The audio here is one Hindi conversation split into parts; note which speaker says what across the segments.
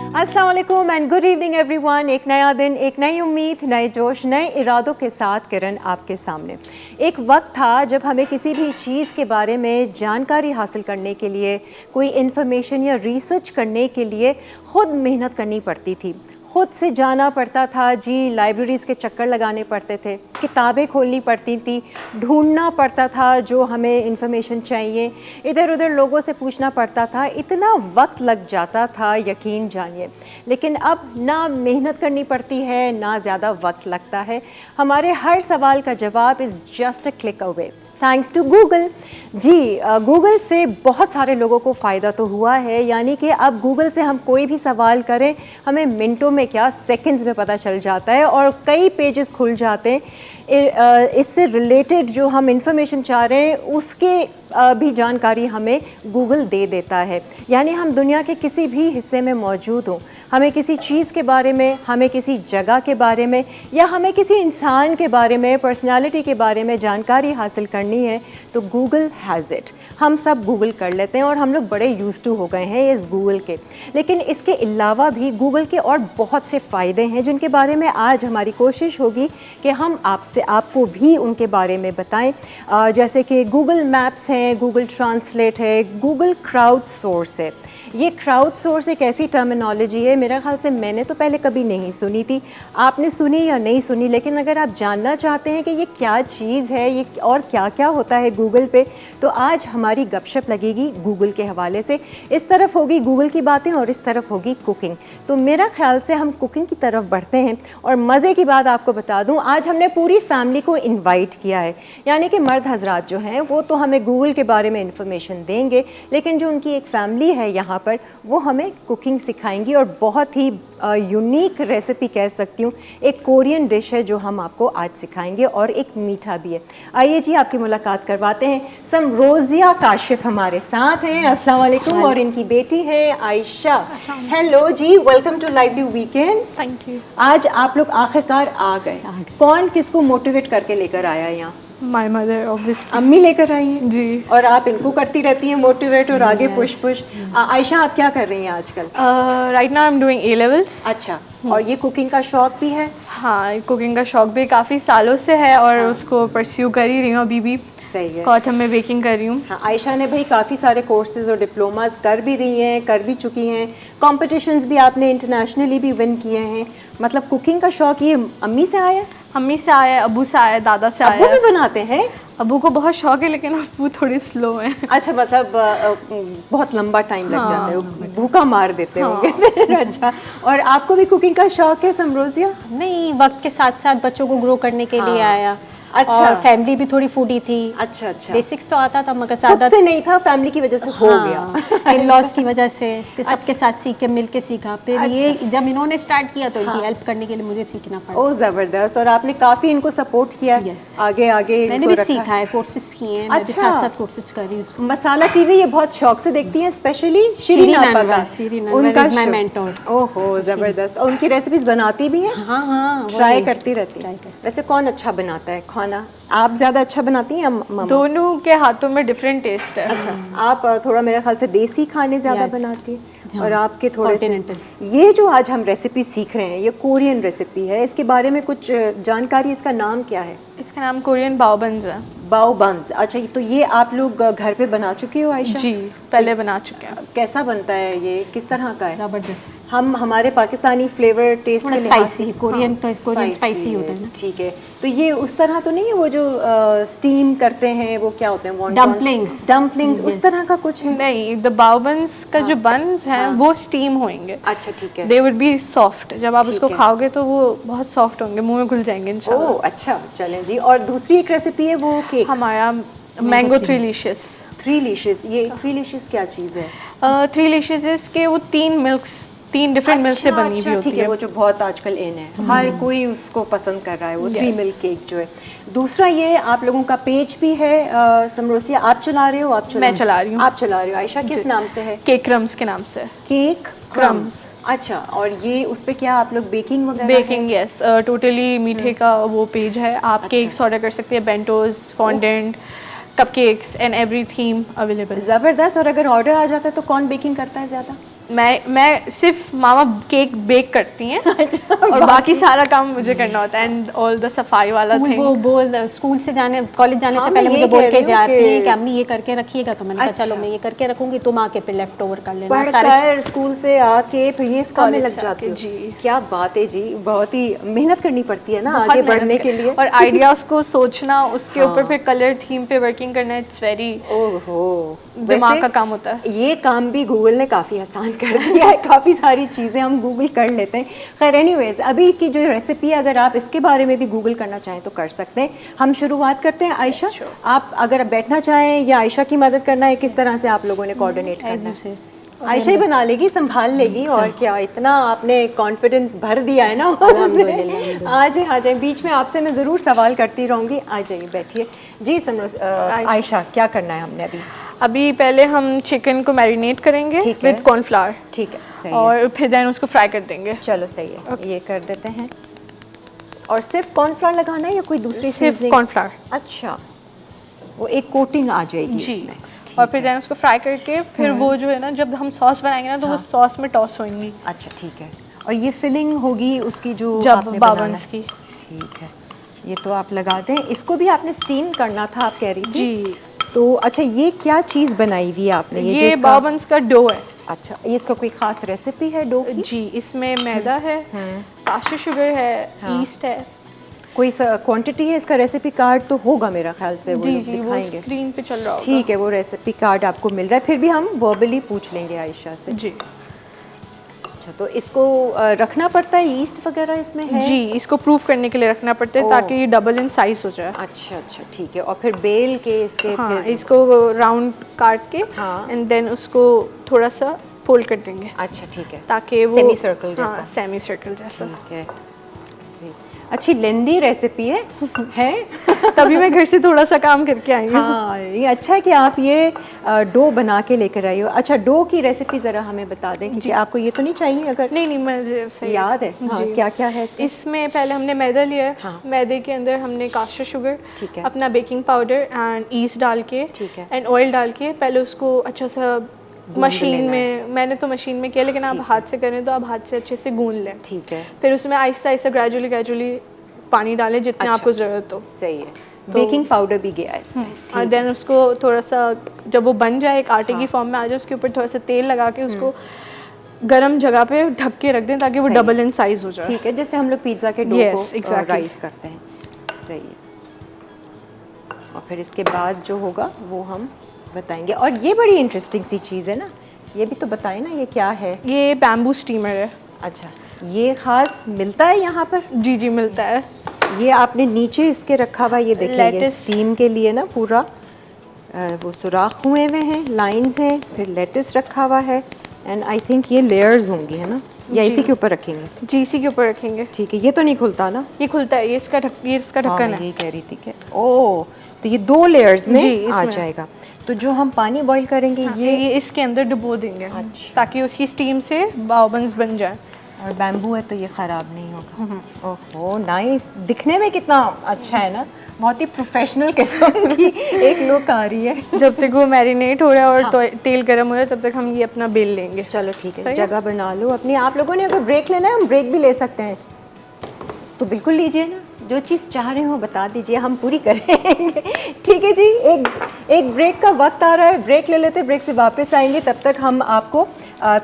Speaker 1: अस्सलाम वालेकुम एंड गुड इवनिंग एवरीवन। एक नया दिन, एक नई उम्मीद, नए जोश, नए इरादों के साथ किरण आपके सामने। एक वक्त था जब हमें किसी भी चीज़ के बारे में जानकारी हासिल करने के लिए, कोई इन्फॉर्मेशन या रिसर्च करने के लिए ख़ुद मेहनत करनी पड़ती थी, ख़ुद से जाना पड़ता था जी, लाइब्रेरीज़ के चक्कर लगाने पड़ते थे, किताबें खोलनी पड़ती थी, ढूंढना पड़ता था जो हमें इन्फॉर्मेशन चाहिए, इधर उधर लोगों से पूछना पड़ता था, इतना वक्त लग जाता था, यकीन जानिए। लेकिन अब ना मेहनत करनी पड़ती है, ना ज़्यादा वक्त लगता है, हमारे हर सवाल का जवाब is just a click away thanks to Google. जी, गूगल से बहुत सारे लोगों को फ़ायदा तो हुआ है, यानी कि अब गूगल से हम कोई भी सवाल करें हमें मिनटों में क्या सेकंड्स में पता चल जाता है और कई पेजेस खुल जाते हैं। इससे रिलेटेड जो हम इंफॉर्मेशन चाह रहे हैं उसके भी जानकारी हमें गूगल दे देता है। यानी हम दुनिया के किसी भी हिस्से में मौजूद हों, हमें किसी चीज़ के बारे में, हमें किसी जगह के बारे में या हमें किसी इंसान के बारे में, पर्सनालिटी के बारे में जानकारी हासिल करनी है तो गूगल हैज़ इट। हम सब गूगल कर लेते हैं और हम लोग बड़े यूज़ टू हो गए हैं इस गूगल के। लेकिन इसके अलावा भी गूगल के और बहुत से फ़ायदे हैं जिनके बारे में आज हमारी कोशिश होगी कि हम आपको भी उनके बारे में बताएं। जैसे कि गूगल मैप्स हैं, गूगल ट्रांसलेट है, गूगल क्राउड सोर्स है। ये क्राउड सोर्स एक ऐसी टर्मिनोलॉजी है, मेरा ख्याल से मैंने तो पहले कभी नहीं सुनी थी, आपने सुनी या नहीं सुनी, लेकिन अगर आप जानना चाहते हैं कि ये क्या चीज़ है, ये और क्या क्या होता है गूगल पे, तो आज हमारी गपशप लगेगी गूगल के हवाले से। इस तरफ होगी गूगल की बातें और इस तरफ होगी कुकिंग। तो मेरा ख्याल से हम कुकिंग की तरफ बढ़ते हैं। और मज़े की बात आपको बता दूं, आज हमने पूरी फैमिली को इन्वाइट किया है, यानी कि मर्द हजरात जो हैं वो तो हमें गूगल के बारे में इंफॉर्मेशन देंगे, लेकिन जो उनकी एक फ़ैमिली है यहाँ पर वो हमें कुकिंग सिखाएंगी और बहुत ही यूनिक रेसिपी कह सकती हूँ। एक कोरियन डिश है जो हम आपको आज सिखाएंगे और एक मीठा भी है। आइए जी, आपकी मुलाकात करवाते हैं। समरोज़िया काशिफ हमारे साथ हैं, अस्सलाम वालेकुम, और इनकी बेटी है आयशा। हेलो जी, welcome to lively weekends.
Speaker 2: Thank you.
Speaker 1: आज आप लोग आखिरकार आ गए। कौन किसको मोटिवेट करके लेकर आया यहाँ?
Speaker 2: My mother obviously.
Speaker 1: अम्मी लेकर आई हैं
Speaker 2: जी।
Speaker 1: और आप इनको करती रहती हैं मोटिवेट और आगे पुश। आयशा, आप क्या कर रही हैं आजकल?
Speaker 2: Right now I am doing A levels.
Speaker 1: अच्छा, और ये कुकिंग का शौक भी है?
Speaker 2: हाँ, कुकिंग का शौक भी काफ़ी सालों से है और उसको परस्यू कर ही रही हूँ अभी भी।
Speaker 1: सही है।
Speaker 2: कॉटम में बेकिंग कर रही हूँ।
Speaker 1: हाँ, आयशा ने भाई काफ़ी सारे कोर्सेज और डिप्लोमास कर भी रही हैं, कर भी चुकी हैं, कॉम्पिटिशन्स भी आपने इंटरनेशनली भी विन किए हैं। मतलब कुकिंग का शौक ये अम्मी से आया?
Speaker 2: अम्मी से आया, अबू से आया, दादा से आया।
Speaker 1: अबू भी बनाते हैं?
Speaker 2: अबू को बहुत शौक है लेकिन अबू थोड़ी स्लो है।
Speaker 1: अच्छा, मतलब बहुत लंबा टाइम लग जाता है, भूखा मार देते होंगे। अच्छा, और आपको भी कुकिंग का शौक है समरोज़िया?
Speaker 3: नहीं, वक्त के साथ साथ बच्चों को ग्रो करने के लिए आया।
Speaker 1: अच्छा।
Speaker 3: और फैमिली भी थोड़ी फूडी थी।
Speaker 1: अच्छा अच्छा।
Speaker 3: बेसिक्स तो आता था मगर
Speaker 1: खुद से नहीं था, फैमिली की वजह से हो गया।
Speaker 3: इन-लॉज की वजह से कि सबके साथ सीख के मिल के सीखा। फिर ये जब इन्होंने स्टार्ट किया तो इनकी हेल्प करने के लिए मुझे सीखना पड़ा।
Speaker 1: ओह ज़बरदस्त। और आपने काफ़ी इनको सपोर्ट किया?
Speaker 3: आगे
Speaker 1: आगे
Speaker 3: मैंने भी सीखा है, कोर्सेज किए हैं। मैं भी साथ साथ कोर्सेज कर रही हूँ।
Speaker 1: मसाला टीवी ये बहुत शौक से देखती हैं, स्पेशली शीरीन आपा का।
Speaker 3: उनका माय मेंटर।
Speaker 1: ओहो ज़बरदस्त। और उनकी रेसिपीज बनाती भी हैं?
Speaker 3: हाँ,
Speaker 1: ट्राई करती रहती हैं। वैसे कौन अच्छा बनाता है खाना? आप ज़्यादा अच्छा बनाती हैं या मम्मा?
Speaker 2: दोनों के हाथों में डिफरेंट टेस्ट है।
Speaker 1: अच्छा, आप थोड़ा मेरे ख्याल से देसी खाने ज़्यादा बनाती हैं और आपके थोड़े से
Speaker 3: कॉन्टिनेंटल।
Speaker 1: ये जो आज हम रेसिपी सीख रहे हैं ये कोरियन रेसिपी है, इसके बारे में कुछ जानकारी? इसका नाम क्या है?
Speaker 2: इसका नाम कोरियन बाओ बन्स है।
Speaker 1: बाओ बन्स। अच्छा, तो ये आप लोग घर पे बना चुके हो आयशा?
Speaker 2: जी, पहले बना चुके हैं।
Speaker 1: कैसा बनता है ये, किस तरह का है?
Speaker 3: जबरदस्त।
Speaker 1: हम हमारे पाकिस्तानी फ्लेवर टेस्ट के लिहाज से
Speaker 3: कोरियन तो कोरियन स्पाइसी होता है ना।
Speaker 1: ठीक है, तो ये उस तरह तो नहीं है वो जो स्टीम करते हैं, वो क्या होते हैं? डम्पलिंग्स उस तरह का कुछ है?
Speaker 2: नहीं, द बाओ बन्स का जो बन्स हैं वो स्टीम होंगे।
Speaker 1: अच्छा, ठीक है।
Speaker 2: They would be soft. जब आप उसको खाओगे तो वो बहुत सॉफ्ट होंगे, मुंह में घुल जाएंगे इंशाल्लाह।
Speaker 1: ओह अच्छा, चलें जी। और दूसरी एक रेसिपी है वो केक।
Speaker 2: हमारा मैंगो थ्रीलिशियस।
Speaker 1: थ्रीलिशियस, ये थ्रीलिशियस क्या चीज़ है?
Speaker 2: थ्रीलिशियस के वो तीन डिफरेंट मिल्क से बनी हुई होती
Speaker 1: ठीक है, वो जो बहुत आजकल इन है, हर कोई उसको पसंद कर रहा है, वो 3 मिल्क केक जो है। दूसरा ये आप लोगों का पेज भी है समरोज़िया, आप चला रहे हो?
Speaker 2: मैं चला रही हूँ।
Speaker 1: आप चला रहे हो। आयशा किस नाम से है?
Speaker 2: केक क्रम्स के नाम से।
Speaker 1: Cake crumbs. अच्छा, और ये उस पे क्या आप लोग बेकिंग वगैरह?
Speaker 2: Baking, yes. टोटली मीठे का वो पेज है। आप केक्स ऑर्डर कर सकते हैं, bentos, fondant, cupcakes and every theme available.
Speaker 1: ज़बरदस्त। और अगर ऑर्डर आ जाता है तो कौन बेकिंग करता है ज़्यादा?
Speaker 2: मैं सिर्फ मामा केक बेक करती हैं और बाकी सारा काम मुझे करना होता है एंड ऑल द सफाई वाला थिंग।
Speaker 3: स्कूल से जाने कॉलेज जाने से पहले मुझे बोल के जाती है कि अम्मी ये करके रखिएगा, तो मैंने कहा चलो मैं ये करके रखूंगी, तुम आके फिर लेफ्ट ओवर कर लेना।
Speaker 1: पढ़कर स्कूल से आके फिर ये इस काम में लग जाती हो।
Speaker 2: जी
Speaker 1: क्या बात है जी, बहुत ही मेहनत करनी पड़ती है ना आगे बढ़ने के लिए,
Speaker 2: और आइडियाज को सोचना, उसके ऊपर फिर कलर थीम पे वर्किंग करना, इट्स वेरी दिमाग का काम होता है।
Speaker 1: ये काम भी गूगल ने काफ़ी आसान कर दिया है, काफ़ी सारी चीज़ें हम गूगल कर लेते हैं। खैर एनीवेज, अभी की जो रेसिपी है अगर आप इसके बारे में भी गूगल करना चाहें तो कर सकते हैं। हम शुरुआत करते हैं। आयशा, आप अगर बैठना चाहें या आयशा की मदद करना है, किस तरह से आप लोगों ने कोऑर्डिनेट करना है? आयशा ही बना लेगी, संभाल लेगी, और क्या, इतना आपने कॉन्फिडेंस भर दिया है ना उसमें। आ जाए, बीच में आपसे मैं ज़रूर सवाल करती रहूँगी। आ जाइए, बैठिए जी। आयशा, क्या करना है हमने
Speaker 2: अभी पहले हम चिकन को मैरिनेट करेंगे विद कॉर्नफ्लावर।
Speaker 1: ठीक है, सही
Speaker 2: और
Speaker 1: है।
Speaker 2: फिर देन उसको फ्राई कर देंगे।
Speaker 1: चलो सही है, ये कर देते हैं। और सिर्फ कॉर्नफ्लावर लगाना है या कोई दूसरी
Speaker 2: सिर्फ कॉर्नफ्लावर?
Speaker 1: अच्छा, वो एक कोटिंग आ जाएगी इसमें।
Speaker 2: और फिर देन उसको फ्राई करके फिर वो जो है ना, जब हम सॉस बनाएंगे ना तो वो सॉस में टॉस होंगी।
Speaker 1: अच्छा ठीक है। और ये फिलिंग होगी उसकी जो
Speaker 2: जब
Speaker 1: आपने
Speaker 2: बावन्स की।
Speaker 1: ठीक है, ये तो आप लगा दें। इसको भी आपने स्टीम करना था, आप कह रही थी
Speaker 2: जी।
Speaker 1: तो अच्छा, ये क्या चीज़ बनाई हुई है आपने?
Speaker 2: ये बावन्स का डो है।
Speaker 1: अच्छा, ये इसका कोई खास रेसिपी है डो की?
Speaker 2: जी, इसमें मैदा है, काशू शुगर है, ईस्ट है।
Speaker 1: कोई क्वांटिटी है इसका? रेसिपी कार्ड तो होगा मेरा ख्याल से, वो
Speaker 2: जी
Speaker 1: दिखाएंगे।
Speaker 2: वो स्क्रीन पे चल रहा होगा।
Speaker 1: ठीक है, वो रेसिपी कार्ड आपको मिल रहा है, फिर भी हम वर्बली पूछ लेंगे आयशा से।
Speaker 2: जी।
Speaker 1: अच्छा, तो इसको रखना पड़ता है, ईस्ट वगैरह इसमें है?
Speaker 2: जी, इसको प्रूफ करने के लिए रखना पड़ता है ताकि ये डबल इन साइज हो जाए।
Speaker 1: अच्छा, ठीक है। और फिर बेल के इसके
Speaker 2: हाँ,
Speaker 1: फिर
Speaker 2: इसको राउंड काट के एंड देन उसको थोड़ा सा फोल्ड कर देंगे।
Speaker 1: अच्छा ठीक है,
Speaker 2: ताकि वो
Speaker 1: सेमी सर्कल जैसा।
Speaker 2: हाँ, सेमी सर्कल जैसा।
Speaker 1: ठीक है, अच्छी लेंदी रेसिपी है
Speaker 2: तभी मैं घर से थोड़ा सा काम करके आई हूँ।
Speaker 1: हाँ, ये अच्छा है कि आप ये डो बना के लेकर आई हो। अच्छा, डो की रेसिपी ज़रा हमें बता दें, क्योंकि आपको ये तो नहीं चाहिए अगर
Speaker 2: नहीं मुझे सही
Speaker 1: याद है। हाँ, क्या क्या है
Speaker 2: इसमें पहले हमने मैदा लिया है।
Speaker 1: हाँ।
Speaker 2: मैदे के अंदर हमने कास्टर शुगर,
Speaker 1: ठीक है,
Speaker 2: अपना बेकिंग पाउडर एंड ईस्ट डाल के,
Speaker 1: ठीक है,
Speaker 2: एंड ऑयल डाल के पहले उसको अच्छा सा मशीन में, मैंने तो मशीन में किया, लेकिन आप हाथ से करें तो आप हाथ से अच्छे से गूंद लें।
Speaker 1: ठीक है।
Speaker 2: फिर उसमें आहिस्ता आहिस्ता ग्रेजुअली पानी डालें जितने आपको ज़रूरत हो।
Speaker 1: सही है। बेकिंग पाउडर भी गया है इसमें।
Speaker 2: और देन उसको थोड़ा सा जब वो बन जाए, एक आटे की फॉर्म में आ जाए, उसके ऊपर थोड़ा सा तेल लगा के उसको गर्म जगह पे ढक के रख दें ताकि वो डबल इन साइज हो जाए।
Speaker 1: ठीक है, जैसे हम लोग पिज्ज़ा के डो को राइस करते हैं। सही है। और फिर इसके बाद जो होगा वो हम बताएंगे। और ये बड़ी इंटरेस्टिंग सी चीज़ है ना, ये भी तो बताएं ना, ये क्या है?
Speaker 2: ये बैम्बू स्टीमर है।
Speaker 1: अच्छा, ये ख़ास मिलता है यहाँ पर?
Speaker 2: जी मिलता है।
Speaker 1: ये आपने नीचे इसके रखा हुआ, ये देखिए स्टीम के लिए ना पूरा वो सुराख हुए हुए हैं, लाइंस हैं, फिर लेटिस रखा हुआ है, एंड आई थिंक ये लेयर्स होंगी, है ना? या इसी के ऊपर रखेंगे?
Speaker 2: जी, इसी के ऊपर रखेंगे।
Speaker 1: ठीक है, ये तो नहीं खुलता ना?
Speaker 2: ये खुलता है, ये इसका ढक्कन है।
Speaker 1: ये कह रही थी कि ओह, तो ये 2 लेयर्स में आ जाएगा। तो जो हम पानी बॉईल करेंगे ये
Speaker 2: इसके अंदर डुबो देंगे ताकि उसकी स्टीम से बावन्स बन जाए।
Speaker 1: और बैम्बू है तो ये ख़राब नहीं होगा। ओहो, नाइस। दिखने में कितना अच्छा है ना, बहुत ही प्रोफेशनल किस्म की एक लुक आ रही है।
Speaker 2: जब तक वो मैरिनेट हो रहा है और तो तेल गर्म हो रहा है, तब तक हम ये अपना बेल लेंगे।
Speaker 1: चलो ठीक है, जगह बना लो अपनी। आप लोगों ने अगर ब्रेक लेना है, हम ब्रेक भी ले सकते हैं, तो बिल्कुल लीजिए ना। जो चीज़ चाह रहे हो बता दीजिए, हम पूरी करेंगे। ठीक है जी, एक ब्रेक का वक्त आ रहा है, ब्रेक ले लेते हैं, ब्रेक से वापस आएंगे। तब तक हम आपको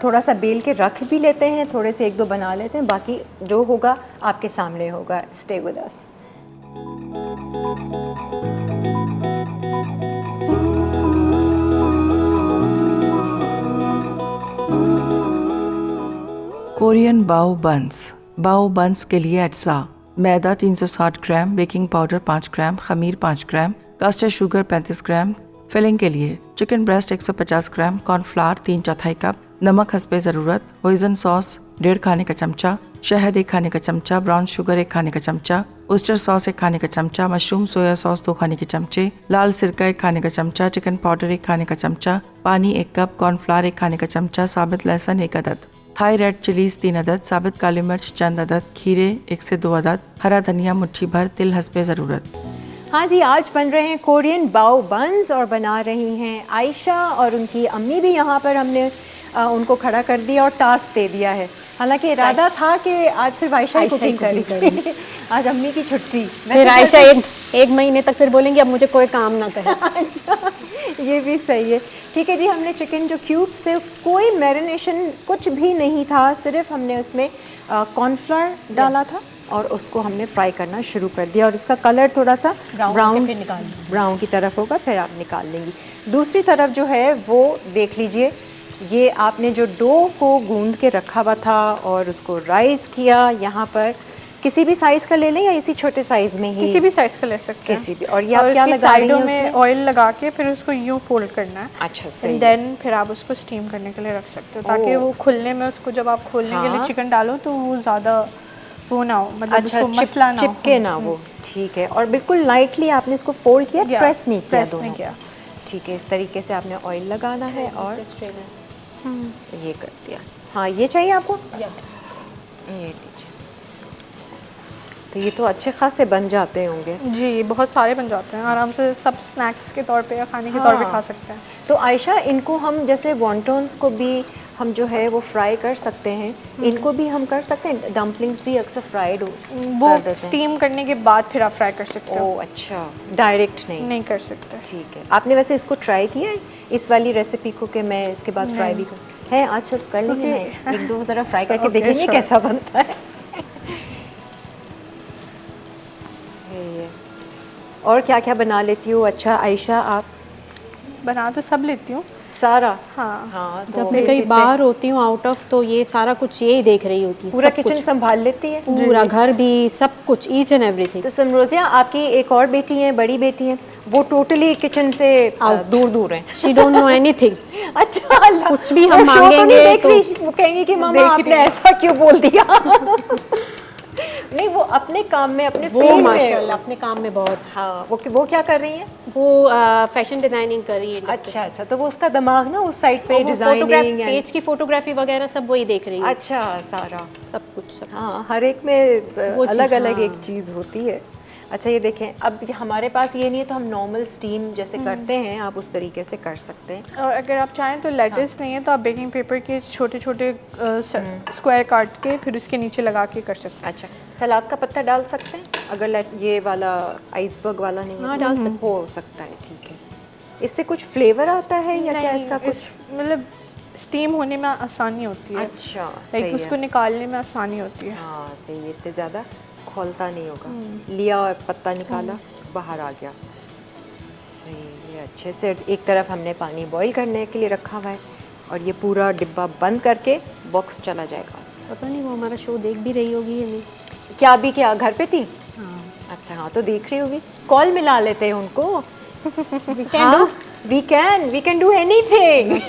Speaker 1: थोड़ा सा बेल के रख भी लेते हैं, थोड़े से 1-2 बना लेते हैं, बाकी जो होगा आपके सामने होगा। Stay with us.
Speaker 4: कोरियन बाओ बंस के लिए अज्जा: मैदा 360 ग्राम, बेकिंग पाउडर 5 ग्राम, खमीर 5 ग्राम, कास्टर शुगर 35 ग्राम। फिलिंग के लिए चिकन ब्रेस्ट 150 ग्राम, कॉर्नफ्लावर 3/4 कप, नमक हस्बे ज़रूरत, होइजन सॉस 1.5 खाने का चमचा, शहद 1 खाने का चमचा, ब्राउन शुगर 1 खाने का चमचा, ओस्टर सॉस 1 खाने का चमचा, मशरूम सोया सॉस 2 खाने के चमचे, लाल सिरका 1 खाने का चमचा, चिकन पाउडर 1 खाने का चमचा, पानी 1 कप, कॉर्नफ्लावर 1 खाने का चमचा, साबित लहसुन 1 अदद, थाई रेड चिलीज 3 अदद, साबित काली मिर्च चंद अदद, खीरे 1 से 2 अदद, हरा धनिया मुट्ठी भर, तिल हस्बे ज़रूरत।
Speaker 1: हाँ जी, आज बन रहे हैं कोरियन बाओ बंस और बना रही हैं आयशा, और उनकी अम्मी भी यहाँ पर हमने उनको खड़ा कर दिया और टास्क दे दिया है। हालांकि इरादा था कि आज सिर्फ आयशा ही कुकिंग करेगी। आज अम्मी की छुट्टी।
Speaker 3: फिर आयशा एक महीने तक फिर बोलेंगी अब मुझे कोई काम ना करे।
Speaker 1: अच्छा, ये भी सही है। ठीक है जी, हमने चिकन जो क्यूब्स थे, कोई मैरिनेशन कुछ भी नहीं था, सिर्फ हमने उसमें कॉर्नफ्लावर डाला था और उसको हमने फ्राई करना शुरू कर दिया और इसका कलर थोड़ा सा ब्राउन की तरफ होगा, फिर आप निकाल लेंगी। दूसरी तरफ जो है वो देख लीजिए, ये आपने जो डो को गूंद के रखा हुआ था और उसको राइस किया। यहाँ पर किसी भी साइज़ का ले लें या इसी छोटे साइज़ में ही?
Speaker 2: किसी भी साइज़ का ले सकते हैं।
Speaker 1: किसी भी। और ये आप क्या लगा रही हैं उसमें?
Speaker 2: ऑयल लगा के फिर उसको यूँ फोल्ड करना है।
Speaker 1: अच्छा, सही।
Speaker 2: एंड देन फिर आप उसको स्टीम करने के लिए रख सकते हो, ताकि वो खुलने में, उसको जब आप खोलने के लिए चिकन डालो तो वो ज़्यादा वो ना हो, मतलब
Speaker 1: अच्छा,
Speaker 2: उसको मसला ना हो,
Speaker 1: चिपके ना वो। ठीक है। और बिल्कुल लाइटली आपने इसको फोल्ड किया, प्रेस नहीं किया दोनों। ठीक है, इस तरीके से आपने ऑयल लगाना है और ये कर दिया। हाँ, ये चाहिए आपको? ये लीजिए। तो ये तो अच्छे खासे बन जाते होंगे।
Speaker 2: जी, बहुत सारे बन जाते हैं आराम से, सब स्नैक्स के तौर पे या खाने के तौर पे खा सकते हैं।
Speaker 1: तो आयशा, इनको हम जैसे वॉन्टॉन्स को भी हम जो है वो फ्राई कर सकते हैं, इनको भी हम कर सकते हैं? डम्पलिंग्स भी अक्सर फ्राइड
Speaker 2: वो स्टीम करने के बाद फिर आप फ्राई कर सकते हो।
Speaker 1: ओह अच्छा, डायरेक्ट नहीं
Speaker 2: कर सकते।
Speaker 1: ठीक है। आपने वैसे इसको ट्राई किया है, इस वाली रेसिपी को, कि मैं इसके बाद फ्राई भी कर है? आज चलो कर लेंगे। मैं एक दो ज़रा फ्राई करके देखेंगे कैसा बनता है। और क्या क्या बना लेती हूँ? अच्छा आयशा, आप?
Speaker 2: बना तो सब लेती हूँ
Speaker 1: सारा।
Speaker 2: हाँ,
Speaker 1: तो
Speaker 3: जब मैं कहीं बाहर होती हूँ आउट ऑफ, तो ये सारा कुछ यही देख रही होती है।
Speaker 1: पूरा किचन संभाल लेती है?
Speaker 3: पूरा घर भी, सब कुछ, ईच एंड एवरीथिंग।
Speaker 1: तो समरोजिया, आपकी एक और बेटी है, बड़ी बेटी है, वो टोटली किचन से दूर दूर हैं।
Speaker 3: She don't know anything.
Speaker 1: अच्छा, अल्लाह।
Speaker 3: कुछ भी हम
Speaker 1: वो शो तो नहीं
Speaker 3: मांगेंगे
Speaker 1: देख रही, वो कहेंगी कि मामा आपने ऐसा क्यों बोल दिया। नहीं, वो अपने काम में, अपने
Speaker 3: वो
Speaker 1: फील्ड में,
Speaker 3: माशाल्लाह अपने काम में बहुत।
Speaker 1: हाँ, वो क्या कर रही हैं?
Speaker 3: वो फैशन डिजाइनिंग कर रही है।
Speaker 1: अच्छा अच्छा, तो वो उसका दिमाग ना उस साइड पे डिजाइनिंग,
Speaker 3: पेज की फोटोग्राफी वगैरह सब वही देख रही है।
Speaker 1: अच्छा, सारा
Speaker 3: सब कुछ सब।
Speaker 1: हाँ, हर एक में अलग अलग एक चीज़ होती है। अच्छा, ये देखें, अब हमारे पास ये नहीं है तो हम नॉर्मल स्टीम जैसे करते हैं, आप उस तरीके से कर सकते हैं।
Speaker 2: और अगर आप चाहें तो लेटेस नहीं है तो आप बेकिंग पेपर के छोटे छोटे स्क्वायर काट के फिर उसके नीचे लगा के कर सकते हैं।
Speaker 1: अच्छा, सलाद का पत्ता डाल सकते हैं अगर ये वाला आइसबर्ग वाला नहीं है?
Speaker 3: हाँ, डाल सकते
Speaker 1: हो सकता है। ठीक है। इससे कुछ फ्लेवर आता है या क्या इसका कुछ?
Speaker 2: मतलब स्टीम होने में आसानी होती है।
Speaker 1: अच्छा,
Speaker 2: लाइक उसको निकालने में आसानी होती है।
Speaker 1: हाँ सही है, इतने ज़्यादा खोलता नहीं होगा। लिया और पत्ता निकाला, बाहर आ गया। सही है। अच्छे से एक तरफ हमने पानी बॉईल करने के लिए रखा हुआ है और ये पूरा डिब्बा बंद करके बॉक्स चला जाएगा।
Speaker 3: पता नहीं वो हमारा शो देख भी रही होगी या नहीं।
Speaker 1: क्या अभी क्या घर पे थी?
Speaker 3: हाँ।
Speaker 1: अच्छा, हाँ, तो देख रही होगी। कॉल मिला लेते हैं उनको। We can do anything.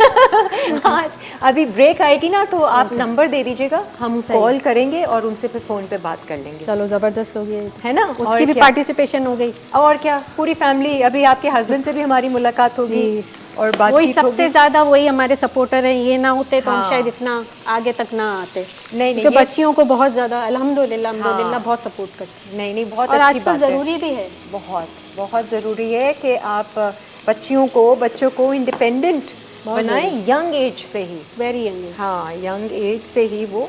Speaker 1: आज अभी ब्रेक आएगी ना तो आप नंबर दे दीजिएगा, हम कॉल करेंगे और उनसे फिर फ़ोन पे बात कर लेंगे।
Speaker 3: चलो ज़बरदस्त हो गया
Speaker 1: है ना?
Speaker 3: उसकी भी पार्टिसिपेशन हो गई।
Speaker 1: और क्या, पूरी फैमिली, अभी आपके हस्बैंड से भी हमारी मुलाकात होगी और
Speaker 3: वही
Speaker 1: बातचीत होगी।
Speaker 3: सबसे ज़्यादा वही हमारे सपोर्टर हैं, ये ना होते तो हम शायद इतना आगे तक ना आते।
Speaker 1: नहीं,
Speaker 3: तो बच्चियों को बहुत ज़्यादा अल्हम्दुलिल्लाह बहुत सपोर्ट करते हैं।
Speaker 1: नहीं, बहुत
Speaker 3: और
Speaker 1: अच्छी
Speaker 3: आजकल
Speaker 1: बात है।
Speaker 3: ज़रूरी भी है,
Speaker 1: बहुत ज़रूरी है कि आप बच्चों को इंडिपेंडेंट बनाएं यंग एज से ही।
Speaker 3: वेरी यंग,
Speaker 1: हाँ, यंग एज से ही वो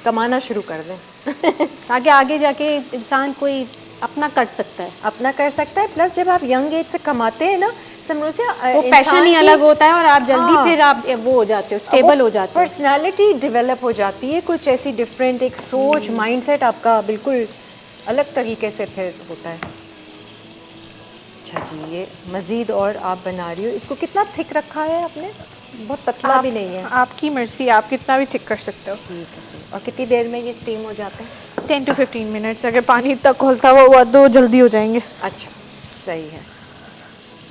Speaker 1: कमाना शुरू कर दें।
Speaker 3: ताकि आगे जाके इंसान कोई अपना कर सकता है।
Speaker 1: अपना कर सकता है। प्लस जब आप यंग एज से कमाते हैं ना, समरोजिया,
Speaker 3: वो पैशन ही अलग होता है और आप जल्दी फिर आप वो हो जाते हो, स्टेबल हो जाते हो।
Speaker 1: पर्सनालिटी डेवलप हो जाती है, कुछ ऐसी डिफरेंट एक सोच, माइंडसेट आपका बिल्कुल अलग तरीके से फिर होता है। अच्छा जी, ये मज़ीद और आप बना रही हो, इसको कितना थिक रखा है आपने? बहुत पतला भी नहीं है।
Speaker 2: आपकी मर्जी, आप कितना भी थिक कर सकते हो।
Speaker 1: ठीक है जी। और कितनी देर में ये स्टीम हो जाते हैं?
Speaker 2: 10 to 15 मिनट्स। अगर पानी इतना खोलता हुआ तो जल्दी हो जाएंगे।
Speaker 1: अच्छा, सही है।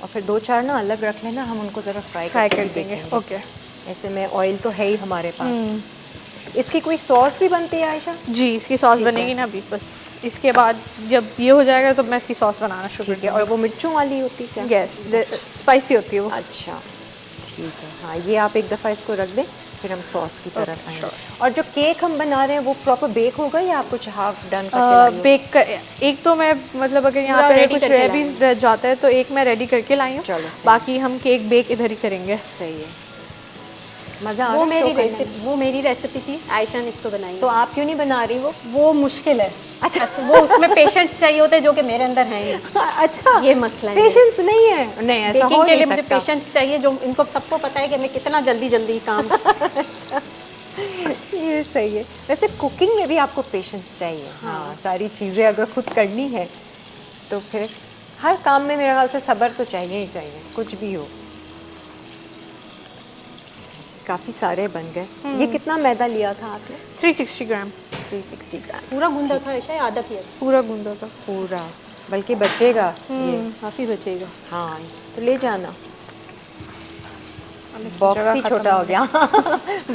Speaker 1: और फिर 2-4 ना अलग रख लेना, हम उनको ज़रा फ्राई
Speaker 2: कर देंगे। ओके।
Speaker 1: ऐसे में ऑयल तो है ही हमारे पास। इसकी कोई सॉस भी बनती है आयशा?
Speaker 2: जी, इसकी सॉस बनेगी ना अभी, बस इसके बाद जब ये हो जाएगा तो मैं इसकी सॉस बनाना शुरू कर दिया।
Speaker 1: और वो मिर्चों वाली होती है क्या?
Speaker 2: यस, स्पाइसी होती है वो।
Speaker 1: अच्छा, ठीक है। हाँ, ये आप एक दफ़ा इसको रख दें, फिर हम सॉस की तरफ आएंगे। और जो केक हम बना रहे हैं वो प्रॉपर बेक होगा या आप कुछ हाफ डन करके?
Speaker 2: बेक कर, एक तो मैं मतलब अगर यहाँ पे कुछ रह भी जाता है तो एक मैं रेडी करके लाई हूँ, बाकी हम केक बेक इधर ही करेंगे।
Speaker 1: सही है। मज़ा आ
Speaker 3: वो
Speaker 1: रहा है show करने में?
Speaker 3: वो मेरी रेसिपी थी, आयशा ने इसको बनाई
Speaker 1: तो आप क्यों नहीं बना रही
Speaker 3: वो मुश्किल है।
Speaker 1: अच्छा।
Speaker 3: वो उसमें पेशेंस चाहिए होते हैं जो कि मेरे अंदर है नहीं।
Speaker 1: अच्छा,
Speaker 3: ये मसला है।
Speaker 1: पेशेंस नहीं है, नहीं ऐसा हो
Speaker 3: बेकिंग के
Speaker 1: नहीं
Speaker 3: लिए मुझे
Speaker 1: सकता।
Speaker 3: पेशेंस चाहिए, जो इनको सबको पता है कि मैं कितना जल्दी जल्दी काम
Speaker 1: ये सही है। वैसे कुकिंग में भी आपको पेशेंस चाहिए। हाँ, सारी चीज़ें अगर खुद करनी है तो फिर हर काम में मेरे ख्याल से सब्र तो चाहिए ही चाहिए, कुछ भी हो। काफ़ी सारे बन गए। ये कितना मैदा लिया था आपने?
Speaker 2: 360 ग्राम
Speaker 1: 360 ग्राम
Speaker 3: पूरा गूंदा था ऐसा, आधा किया था।
Speaker 2: पूरा गूंदा था।
Speaker 1: पूरा, बल्कि बचेगा ये।
Speaker 3: काफ़ी बचेगा।
Speaker 1: हाँ, तो ले जाना। बॉक्स ही छोटा हो गया।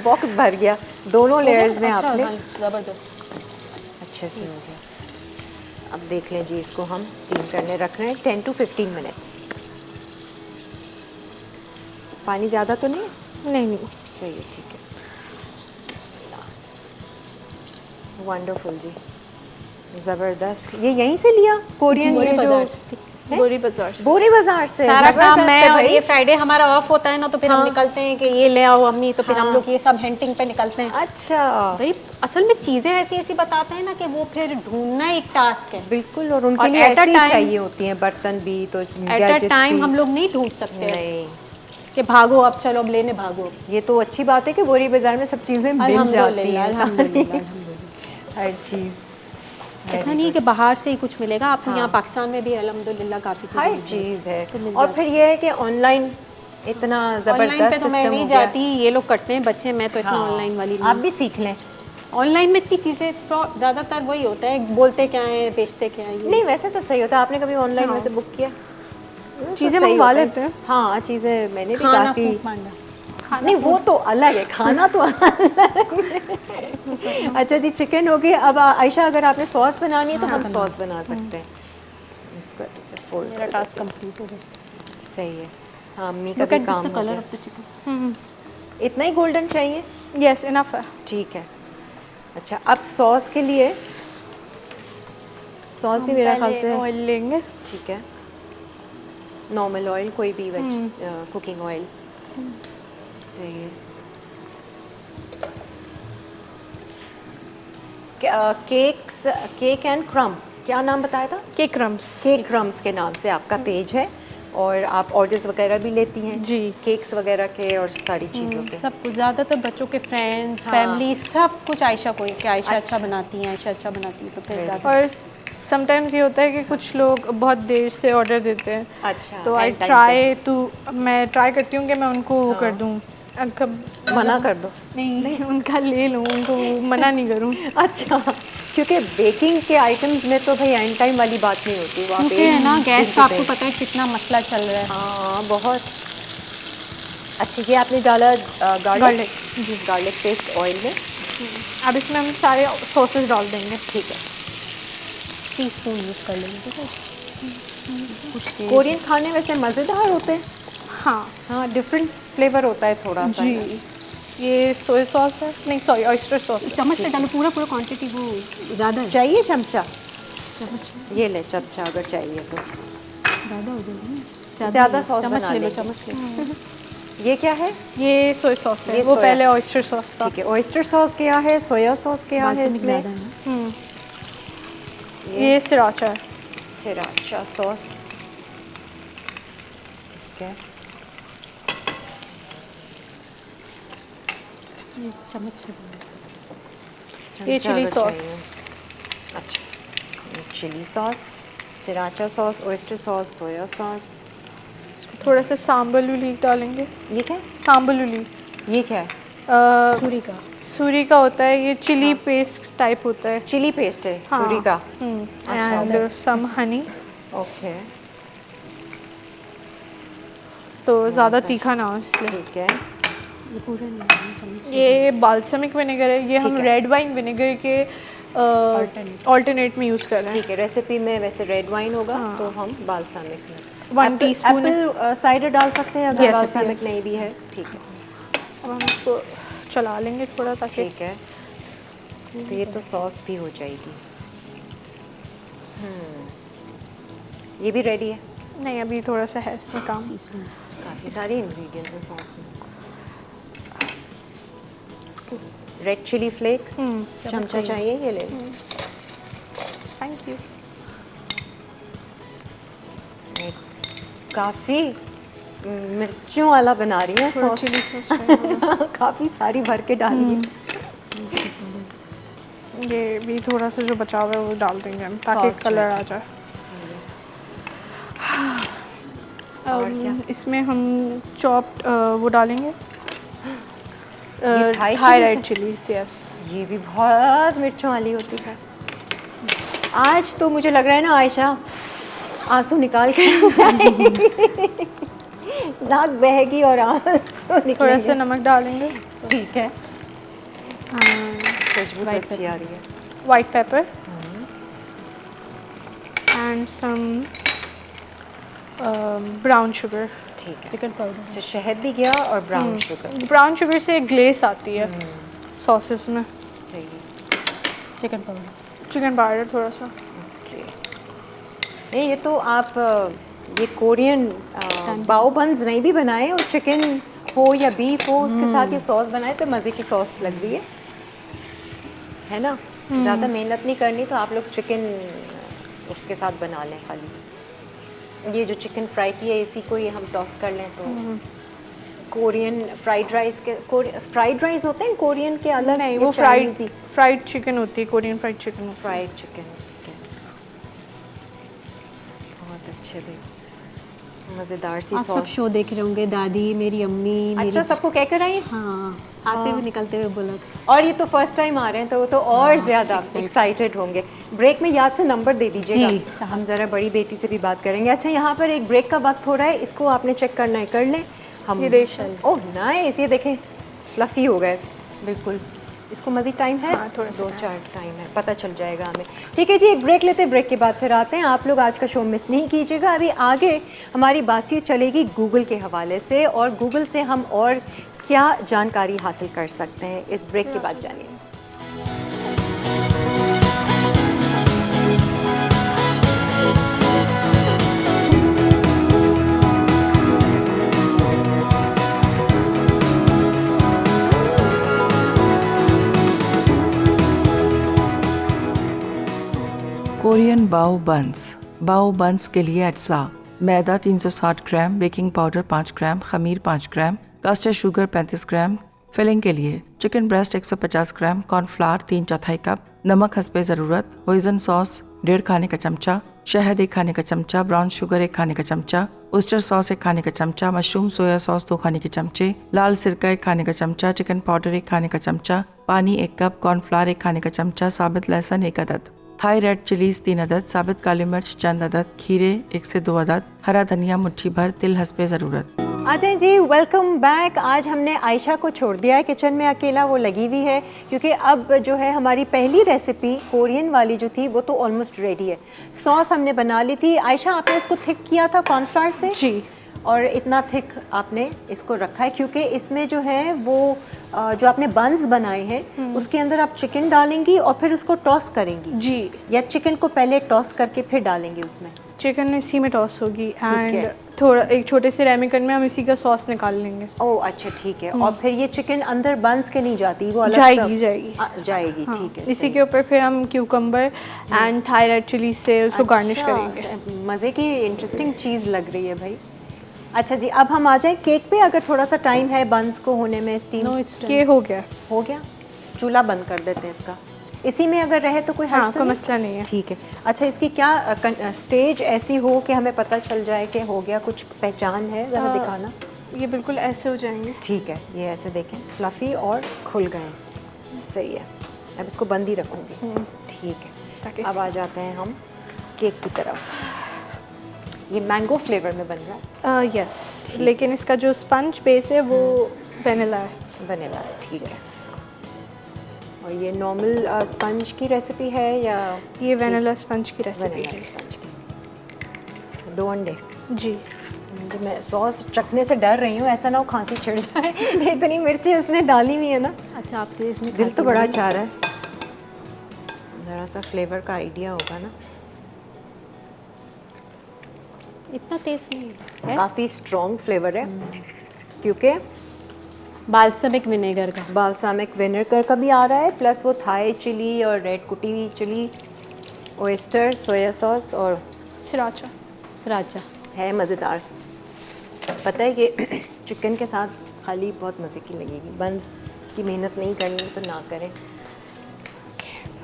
Speaker 1: बॉक्स भर गया दोनों लेयर्स में
Speaker 3: अच्छा,
Speaker 1: आपने।
Speaker 3: हाँ, ज़बरदस्त।
Speaker 1: अच्छे से हो गया। अब देख लें जी, इसको हम स्टीम करने रख रहे हैं 10 to 15 मिनट्स। पानी ज़्यादा तो नहीं है?
Speaker 2: नहीं
Speaker 1: सही है, ठीक है। वंडरफुल जी, ज़बरदस्त। ये यहीं से लिया कोरियन,
Speaker 3: बोरी
Speaker 1: ये जो
Speaker 3: बाजार से।
Speaker 1: है?
Speaker 2: बोरी बाजार से।
Speaker 1: बोरी बाजार से।
Speaker 3: सारा काम
Speaker 1: ज़बरदस्त
Speaker 3: मैं
Speaker 1: है
Speaker 3: और
Speaker 1: भाई।
Speaker 3: ये फ्राइडे हमारा ऑफ होता है ना, तो फिर हम
Speaker 1: हाँ।
Speaker 3: निकलते हैं कि ये ले आओ अम्मी, तो फिर हम
Speaker 1: हाँ।
Speaker 3: लोग ये सब हेंटिंग पे निकलते हैं।
Speaker 1: अच्छा,
Speaker 3: भाई असल में चीज़ें ऐसी ऐसी बताते हैं ना कि वो फिर ढूंढना एक टास्क है।
Speaker 1: बिल्कुल। और उनके
Speaker 3: और
Speaker 1: लिए
Speaker 3: at a
Speaker 1: ऐसी
Speaker 3: time-
Speaker 1: चाहिए होती हैं, बर्तन भी तो
Speaker 3: एट अ
Speaker 1: गैजेट्स
Speaker 3: टाइम
Speaker 1: भी।
Speaker 3: हम लोग नहीं ढूंढ सकते हैं
Speaker 1: नहीं,
Speaker 3: कि भागो अब चलो अब लेने भागो।
Speaker 1: ये तो अच्छी बात है कि बोरी बाजार में सब चीज़ें मिल जाती
Speaker 3: अल्हम्दुलिल्लाह,
Speaker 1: हैं।
Speaker 3: अल्हम्दुलिल्लाह,
Speaker 1: सारी।
Speaker 3: अल्हम्दुलिल्लाह।
Speaker 1: हर चीज़,
Speaker 3: ऐसा नहीं है कि बाहर से ही कुछ मिलेगा आपको,
Speaker 1: हाँ।
Speaker 3: यहाँ पाकिस्तान में भी अल्हम्दुलिल्लाह काफ़ी चीज़ें
Speaker 1: हर
Speaker 3: मिल जाती हैं।
Speaker 1: चीज़ है।
Speaker 3: तो मिल
Speaker 1: और
Speaker 3: जाती
Speaker 1: फिर ये है कि ऑनलाइन इतना
Speaker 3: ऑनलाइन
Speaker 1: ज़बरदस्त
Speaker 3: पे तो मैं
Speaker 1: सिस्टम
Speaker 3: नहीं
Speaker 1: हो गया।
Speaker 3: जाती, ये लोग करते हैं बच्चे, मैं तो इतना
Speaker 1: हाँ,
Speaker 3: ऑनलाइन वाली
Speaker 1: आप
Speaker 3: नहीं।
Speaker 1: भी सीख लें।
Speaker 3: ऑनलाइन में इतनी चीज़ें ज़्यादातर वही होता है, बोलते क्या है बेचते क्या है।
Speaker 1: नहीं, वैसे तो सही होता है। आपने कभी ऑनलाइन
Speaker 2: हाँ।
Speaker 1: वैसे बुक किया?
Speaker 2: चीज़ें
Speaker 1: तो सही
Speaker 2: मंगवा
Speaker 1: होता है।
Speaker 2: लेते हैं।
Speaker 1: हाँ, चीज़ें मैंने भी
Speaker 3: खाना
Speaker 1: काफ़ी।
Speaker 3: फूक मांगा।
Speaker 1: नहीं, वो तो अलग है, खाना तो अलग है। अच्छा जी, चिकन हो गया। अब आयशा, अगर आपने सॉस बनानी है तो हम सॉस बना सकते हैं। इसको ऐसे फोल्ड
Speaker 3: मेरा
Speaker 1: कर
Speaker 3: टास्क
Speaker 1: देते
Speaker 3: कंप्लीट हो गया।
Speaker 1: हैं। सही है। हाँ, अम्मी का
Speaker 3: लुक
Speaker 1: भी
Speaker 3: एट
Speaker 1: काम
Speaker 3: दिस
Speaker 1: हो
Speaker 3: कलर
Speaker 1: गया।
Speaker 3: Of the chicken.
Speaker 1: इतना ही गोल्डन चाहिए?
Speaker 2: यस, इनफ है।
Speaker 1: ठीक है। अच्छा, अब सॉस के लिए, सॉस भी मेरा ख्याल से
Speaker 2: ऑयल लेंगे।
Speaker 1: ठीक है। नॉर्मल ऑयल, कोई भी वेज कुकिंग ऑयल। सही है। केक एंड क्रम, क्या नाम बताया था?
Speaker 2: Cake crumbs.
Speaker 1: केक क्रम्स के नाम से आपका पेज है, और आप ऑर्डर्स वगैरह भी लेती हैं
Speaker 2: जी।
Speaker 1: केक्स वगैरह के और सारी चीज़ों के।
Speaker 3: सब कुछ, ज़्यादातर बच्चों के फ्रेंड्स,
Speaker 1: हाँ।
Speaker 3: फैमिली, सब कुछ आयशा को ही कि आयशा अच्छा
Speaker 1: अच्छा।
Speaker 3: बनाती हैं, आयशा अच्छा बनाती है, तो फिर
Speaker 1: Very
Speaker 3: ज़्यादा।
Speaker 2: और समटाइम्स ये होता है कि कुछ लोग बहुत देर से ऑर्डर देते हैं,
Speaker 1: अच्छा,
Speaker 2: तो आई
Speaker 1: end time पे।
Speaker 2: मैं ट्राई करती हूँ कि मैं उनको वो कर दूँ,
Speaker 1: मना कर दो।
Speaker 2: नहीं उनका ले लूँ, उनको मना नहीं करूँ।
Speaker 1: अच्छा, क्योंकि बेकिंग के आइटम्स में तो भाई एंड टाइम वाली बात नहीं होती। वो आप
Speaker 3: क्योंकि
Speaker 1: एक
Speaker 3: है ना,
Speaker 1: दिन
Speaker 3: गैस
Speaker 1: पे
Speaker 3: का आपको
Speaker 1: बेक-
Speaker 3: पता है कितना मसला चल रहा है।
Speaker 1: हाँ, बहुत। अच्छा, ये आपने डाला गार्लिक पेस्ट ऑयल में।
Speaker 2: अब इसमें हम सारे सॉसेस डाल देंगे।
Speaker 1: ठीक है।
Speaker 3: टीस्पून यूज़ कर लेंगे, ठीक है। कुछ तेज-
Speaker 1: कोरियन खाने वैसे मज़ेदार होते हैं।
Speaker 2: हाँ
Speaker 1: हाँ, डिफरेंट फ्लेवर होता है थोड़ा सा।
Speaker 2: जी, ये सोया सॉस है, नहीं सॉरी ऑयस्टर सॉस।
Speaker 3: चम्मच से डालो, पूरा क्वांटिटी वो ज़्यादा है।
Speaker 1: चाहिए चमचा?
Speaker 3: चम्मच
Speaker 1: ये ले चमचा, अगर चाहिए तो।
Speaker 3: ज़्यादा हो जाएगी।
Speaker 1: ज़्यादा सॉस
Speaker 3: चम्मच
Speaker 1: बना
Speaker 3: ले लो,
Speaker 1: लेंगे।
Speaker 3: चम्मच ले लो।
Speaker 1: ये क्या है?
Speaker 2: ये सोया सॉस है,
Speaker 1: ये
Speaker 2: वो
Speaker 1: सोया
Speaker 2: पहले
Speaker 1: सॉस।
Speaker 2: ऑयस्टर सॉस था।
Speaker 1: ठीक है, ऑयस्टर सॉस क्या है, सोया सॉस क्या है
Speaker 3: बालसमिक
Speaker 1: इसमें?
Speaker 3: ज़्यादा है ना।
Speaker 2: ये सिराचा है।
Speaker 1: Sriracha sauce. ठीक है।
Speaker 3: ये चम्मच से डालो।
Speaker 2: ये
Speaker 1: चमचा
Speaker 2: चिली
Speaker 1: अगर
Speaker 2: सॉस।
Speaker 1: चाहिए। अच्छा, ये chilli sauce, sriracha sauce, oyster sauce, soya sauce.
Speaker 2: थोड़ा सा सांबल उली डालेंगे।
Speaker 1: ये क्या?
Speaker 2: सांबल उली
Speaker 1: ये क्या है?
Speaker 3: सूरी का।
Speaker 2: सूरी का होता है, ये चिली पेस्ट टाइप होता है।
Speaker 1: चिली पेस्ट है,
Speaker 2: हाँ।
Speaker 1: सूरी का।
Speaker 2: एंड सम हनी,
Speaker 1: ओके,
Speaker 2: तो ज़्यादा तीखा ना हो इसलिए।
Speaker 1: ठीक है।
Speaker 3: ये पूरे नहीं डालना, चम्मच से।
Speaker 2: ये बाल्समिक विनेगर है, ये हम
Speaker 1: ठीक है।
Speaker 2: रेड वाइन विनेगर के ऑल्टरनेट में यूज़ कर रहे हैं।
Speaker 1: ठीक है, रेसिपी में वैसे रेड वाइन होगा तो हम बाल्सामिक में
Speaker 2: 1 टीस्पून
Speaker 1: एप्पल साइडर डाल सकते हैं अगर
Speaker 2: Yes,
Speaker 1: बाल्सामिक
Speaker 2: yes.
Speaker 1: नहीं भी है। ठीक है,
Speaker 2: अब हम इसको चला लेंगे थोड़ा ताकि
Speaker 1: ठीक है। तो ये तो सॉस भी हो जाएगी। ये भी रेडी है।
Speaker 2: नहीं, अभी थोड़ा सा है इसमें काम।
Speaker 3: इसमें
Speaker 1: काफ़ी सारे इंग्रेडिएंट्स हैं सॉस में। रेड चिली फ्लेक्स चमचा चाहिए, ये ले।
Speaker 2: Thank you.
Speaker 1: काफ़ी मिर्चों वाला बना रही है सॉस।
Speaker 2: चिली सॉस
Speaker 1: काफ़ी सारी भर के डाली है।
Speaker 2: ये भी थोड़ा सा जो बचा हुआ है वो डाल देंगे हम, ताकि
Speaker 1: सॉस
Speaker 2: कलर
Speaker 1: में।
Speaker 2: आ जाए।
Speaker 1: और क्या?
Speaker 2: इसमें हम चॉप्ड वो डालेंगे,
Speaker 1: Thai
Speaker 2: Thai
Speaker 1: chillies
Speaker 2: red chillies. Yes,
Speaker 1: ये भी बहुत मिर्चों वाली होती है। आज तो मुझे लग रहा है ना आयशा आंसू निकाल कर जाएगी। नाक बहेगी और आंसू
Speaker 2: थोड़ा सा
Speaker 1: निकलेंगे।
Speaker 2: नमक डालेंगे,
Speaker 1: ठीक है, खुशबू तो अच्छी आ रही है।
Speaker 2: White pepper and some brown sugar.
Speaker 1: ठीक है,
Speaker 3: चिकन पाउडर।
Speaker 1: अच्छा शहद भी गया और ब्राउन शुगर।
Speaker 2: ब्राउन शुगर से एक ग्लेस आती है सॉसेस में।
Speaker 1: सही है।
Speaker 3: Chicken powder.
Speaker 2: चिकन पाउडर थोड़ा सा।
Speaker 1: ओके, नहीं ये तो आप ये कोरियन बाओ बन्स नहीं भी बनाए और चिकन हो या बीफ हो उसके साथ ये सॉस बनाए तो मज़े की सॉस लग रही है ना। ज़्यादा मेहनत नहीं करनी, तो आप लोग चिकन उसके साथ बना लें खाली। ये जो चिकन फ्राई की है इसी को ये हम टॉस कर लें तो कोरियन फ्राइड राइस के फ्राइड राइस होते हैं कोरियन के अलग।
Speaker 2: नहीं,
Speaker 1: ये
Speaker 2: वो
Speaker 1: चाइनीज़ ही
Speaker 2: फ्राइड चिकन होती है, कोरियन फ्राइड चिकन होती है।
Speaker 1: Fried chicken. बहुत अच्छे भी मज़ेदार सी
Speaker 3: आप सब
Speaker 1: सॉस।
Speaker 3: शो देख रहे होंगे, दादी, मेरी अम्मी, मेरी।
Speaker 1: अच्छा सबको कह कर आई।
Speaker 3: हाँ, आते हुए निकलते हुए बोला था।
Speaker 1: और ये तो फर्स्ट टाइम आ रहे हैं तो वो तो और ज़्यादा एक्साइटेड होंगे। ब्रेक में याद से नंबर दे दीजिएगा,
Speaker 3: जी,
Speaker 1: हम ज़रा बड़ी बेटी से भी बात करेंगे। अच्छा यहाँ पर एक ब्रेक का वक्त हो रहा है, इसको आपने चेक करना है, कर लें हम।
Speaker 2: ये देखें।
Speaker 1: ओह नाइस, ये देखें फ्लफ़ी हो गए बिल्कुल। इसको मज़ीद टाइम है?
Speaker 2: हाँ, थोड़ा सा
Speaker 1: 2-4 टाइम है, पता चल जाएगा हमें। ठीक है जी, एक ब्रेक लेते हैं, ब्रेक के बाद फिर आते हैं। आप लोग आज का शो मिस नहीं कीजिएगा। अभी आगे हमारी बातचीत चलेगी गूगल के हवाले से, और गूगल से हम और क्या जानकारी हासिल कर सकते हैं, इस ब्रेक के बाद जानिए।
Speaker 4: कोरियन बाओ बन्स के लिए अज्जा: मैदा 360 ग्राम, बेकिंग पाउडर 5 ग्राम, खमीर 5 ग्राम, कास्टर शुगर 35 ग्राम। फिलिंग के लिए चिकन ब्रेस्ट 150 ग्राम, कॉर्नफ्लावर 3/4 कप, नमक हस्बे ज़रूरत, होइजन सॉस 1.5 खाने का चमचा, शहद 1 खाने का चमचा, ब्राउन शुगर 1 खाने का चमचा, ओस्टर सॉस 1 खाने का चमचा, मशरूम सोया सॉस 2 खाने के चमचे, लाल सिरका 1 खाने का चमचा, चिकन पाउडर 1 खाने का चमचा, पानी 1 कप, कॉर्नफ्लावर 1 खाने का चमचा, साबित लहसुन 1 अदद, थाई रेड चिलीज 3 अदद, साबित काली मिर्च चंद अदद, खीरे 1 से 2 अदद, हरा धनिया मुट्ठी भर, तिल हस्बे ज़रूरत।
Speaker 1: आ जाएं जी, वेलकम बैक। आज हमने आयशा को छोड़ दिया है किचन में अकेला, वो लगी हुई है क्योंकि अब जो है हमारी पहली रेसिपी कोरियन वाली जो थी वो तो ऑलमोस्ट रेडी है। सॉस हमने बना ली थी। आयशा आपने इसको थिक किया था कॉर्नफ्लावर से
Speaker 2: जी,
Speaker 1: और इतना थिक आपने इसको रखा है क्योंकि इसमें जो है वो जो आपने बन्स बनाए हैं उसके अंदर आप चिकन डालेंगी और फिर उसको टॉस करेंगी
Speaker 2: जी।
Speaker 1: या चिकन को पहले टॉस करके फिर डालेंगे उसमें?
Speaker 2: चिकन इसी में टॉस होगी
Speaker 1: है।
Speaker 2: एंड थोड़ा एक छोटे से रेमिकन में हम इसी का सॉस निकाल लेंगे।
Speaker 1: ओह अच्छा ठीक है। और फिर ये चिकन अंदर बन्स के नहीं जाती, वो अलग
Speaker 2: जाएगी,
Speaker 1: सब
Speaker 2: जाएगी।
Speaker 1: जाएगी।
Speaker 2: हाँ,
Speaker 1: ठीक है।
Speaker 2: इसी के ऊपर फिर हम cucumber and Thai red chilli से उसको गार्निश
Speaker 1: अच्छा,
Speaker 2: करेंगे।
Speaker 1: मज़े की इंटरेस्टिंग चीज़ लग रही है भाई। अच्छा जी, अब हम आ जाएं केक पे। अगर थोड़ा सा टाइम है बन्स को होने में, स्टीम
Speaker 2: ये हो गया।
Speaker 1: हो गया, चूल्हा बंद कर देते हैं इसका। इसी में अगर रहे तो कोई हर्ज
Speaker 2: हाँ,
Speaker 1: तो
Speaker 2: कोई
Speaker 1: नहीं?
Speaker 2: मसला नहीं है।
Speaker 1: ठीक है। अच्छा, इसकी क्या स्टेज ऐसी हो कि हमें पता चल जाए कि हो गया, कुछ पहचान है, ज़रा दिखाना।
Speaker 2: ये बिल्कुल ऐसे हो जाएंगे।
Speaker 1: ठीक है, ये ऐसे देखें फ्लफ़ी और खुल गए, सही है। अब इसको बंद ही रखूँगी। ठीक है,
Speaker 2: ताकि
Speaker 1: अब आ जाते हैं हम केक की तरफ। ये मैंगो फ्लेवर में बन रहा है।
Speaker 2: यस, लेकिन इसका जो स्पंज बेस है वो वेनिला है।
Speaker 1: वनीला, ठीक है। और ये नॉर्मल स्पंज की रेसिपी है या
Speaker 2: ये वेनिला स्पंज की रेसिपी
Speaker 1: वनीला
Speaker 2: है।
Speaker 1: स्पंज की? 2 अंडे।
Speaker 2: जी,
Speaker 1: जी, मैं सॉस चखने से डर रही हूँ, ऐसा ना हो खांसी छिड़ जाए। इतनी मिर्ची इसने डाली हुई है ना।
Speaker 3: अच्छा, आप तो इसमें
Speaker 1: दिल तो बड़ा चाह रहा है, ज़रा सा फ्लेवर का आइडिया होगा ना।
Speaker 3: इतना टेस्ट नहीं है।
Speaker 1: काफ़ी स्ट्रॉन्ग फ्लेवर है क्योंकि
Speaker 3: बाल्समिक विनेगर का।
Speaker 1: बाल्सामिक विनेगर का भी आ रहा है, प्लस वो थाई चिली और रेड कुटी हुई चिली, ओयस्टर, सोया सॉस और
Speaker 2: सराचा।
Speaker 3: सराचा।
Speaker 1: है मज़ेदार। पता है कि चिकन के साथ खाली बहुत मज़े की लगेगी। बंस की मेहनत नहीं करनी तो ना करें।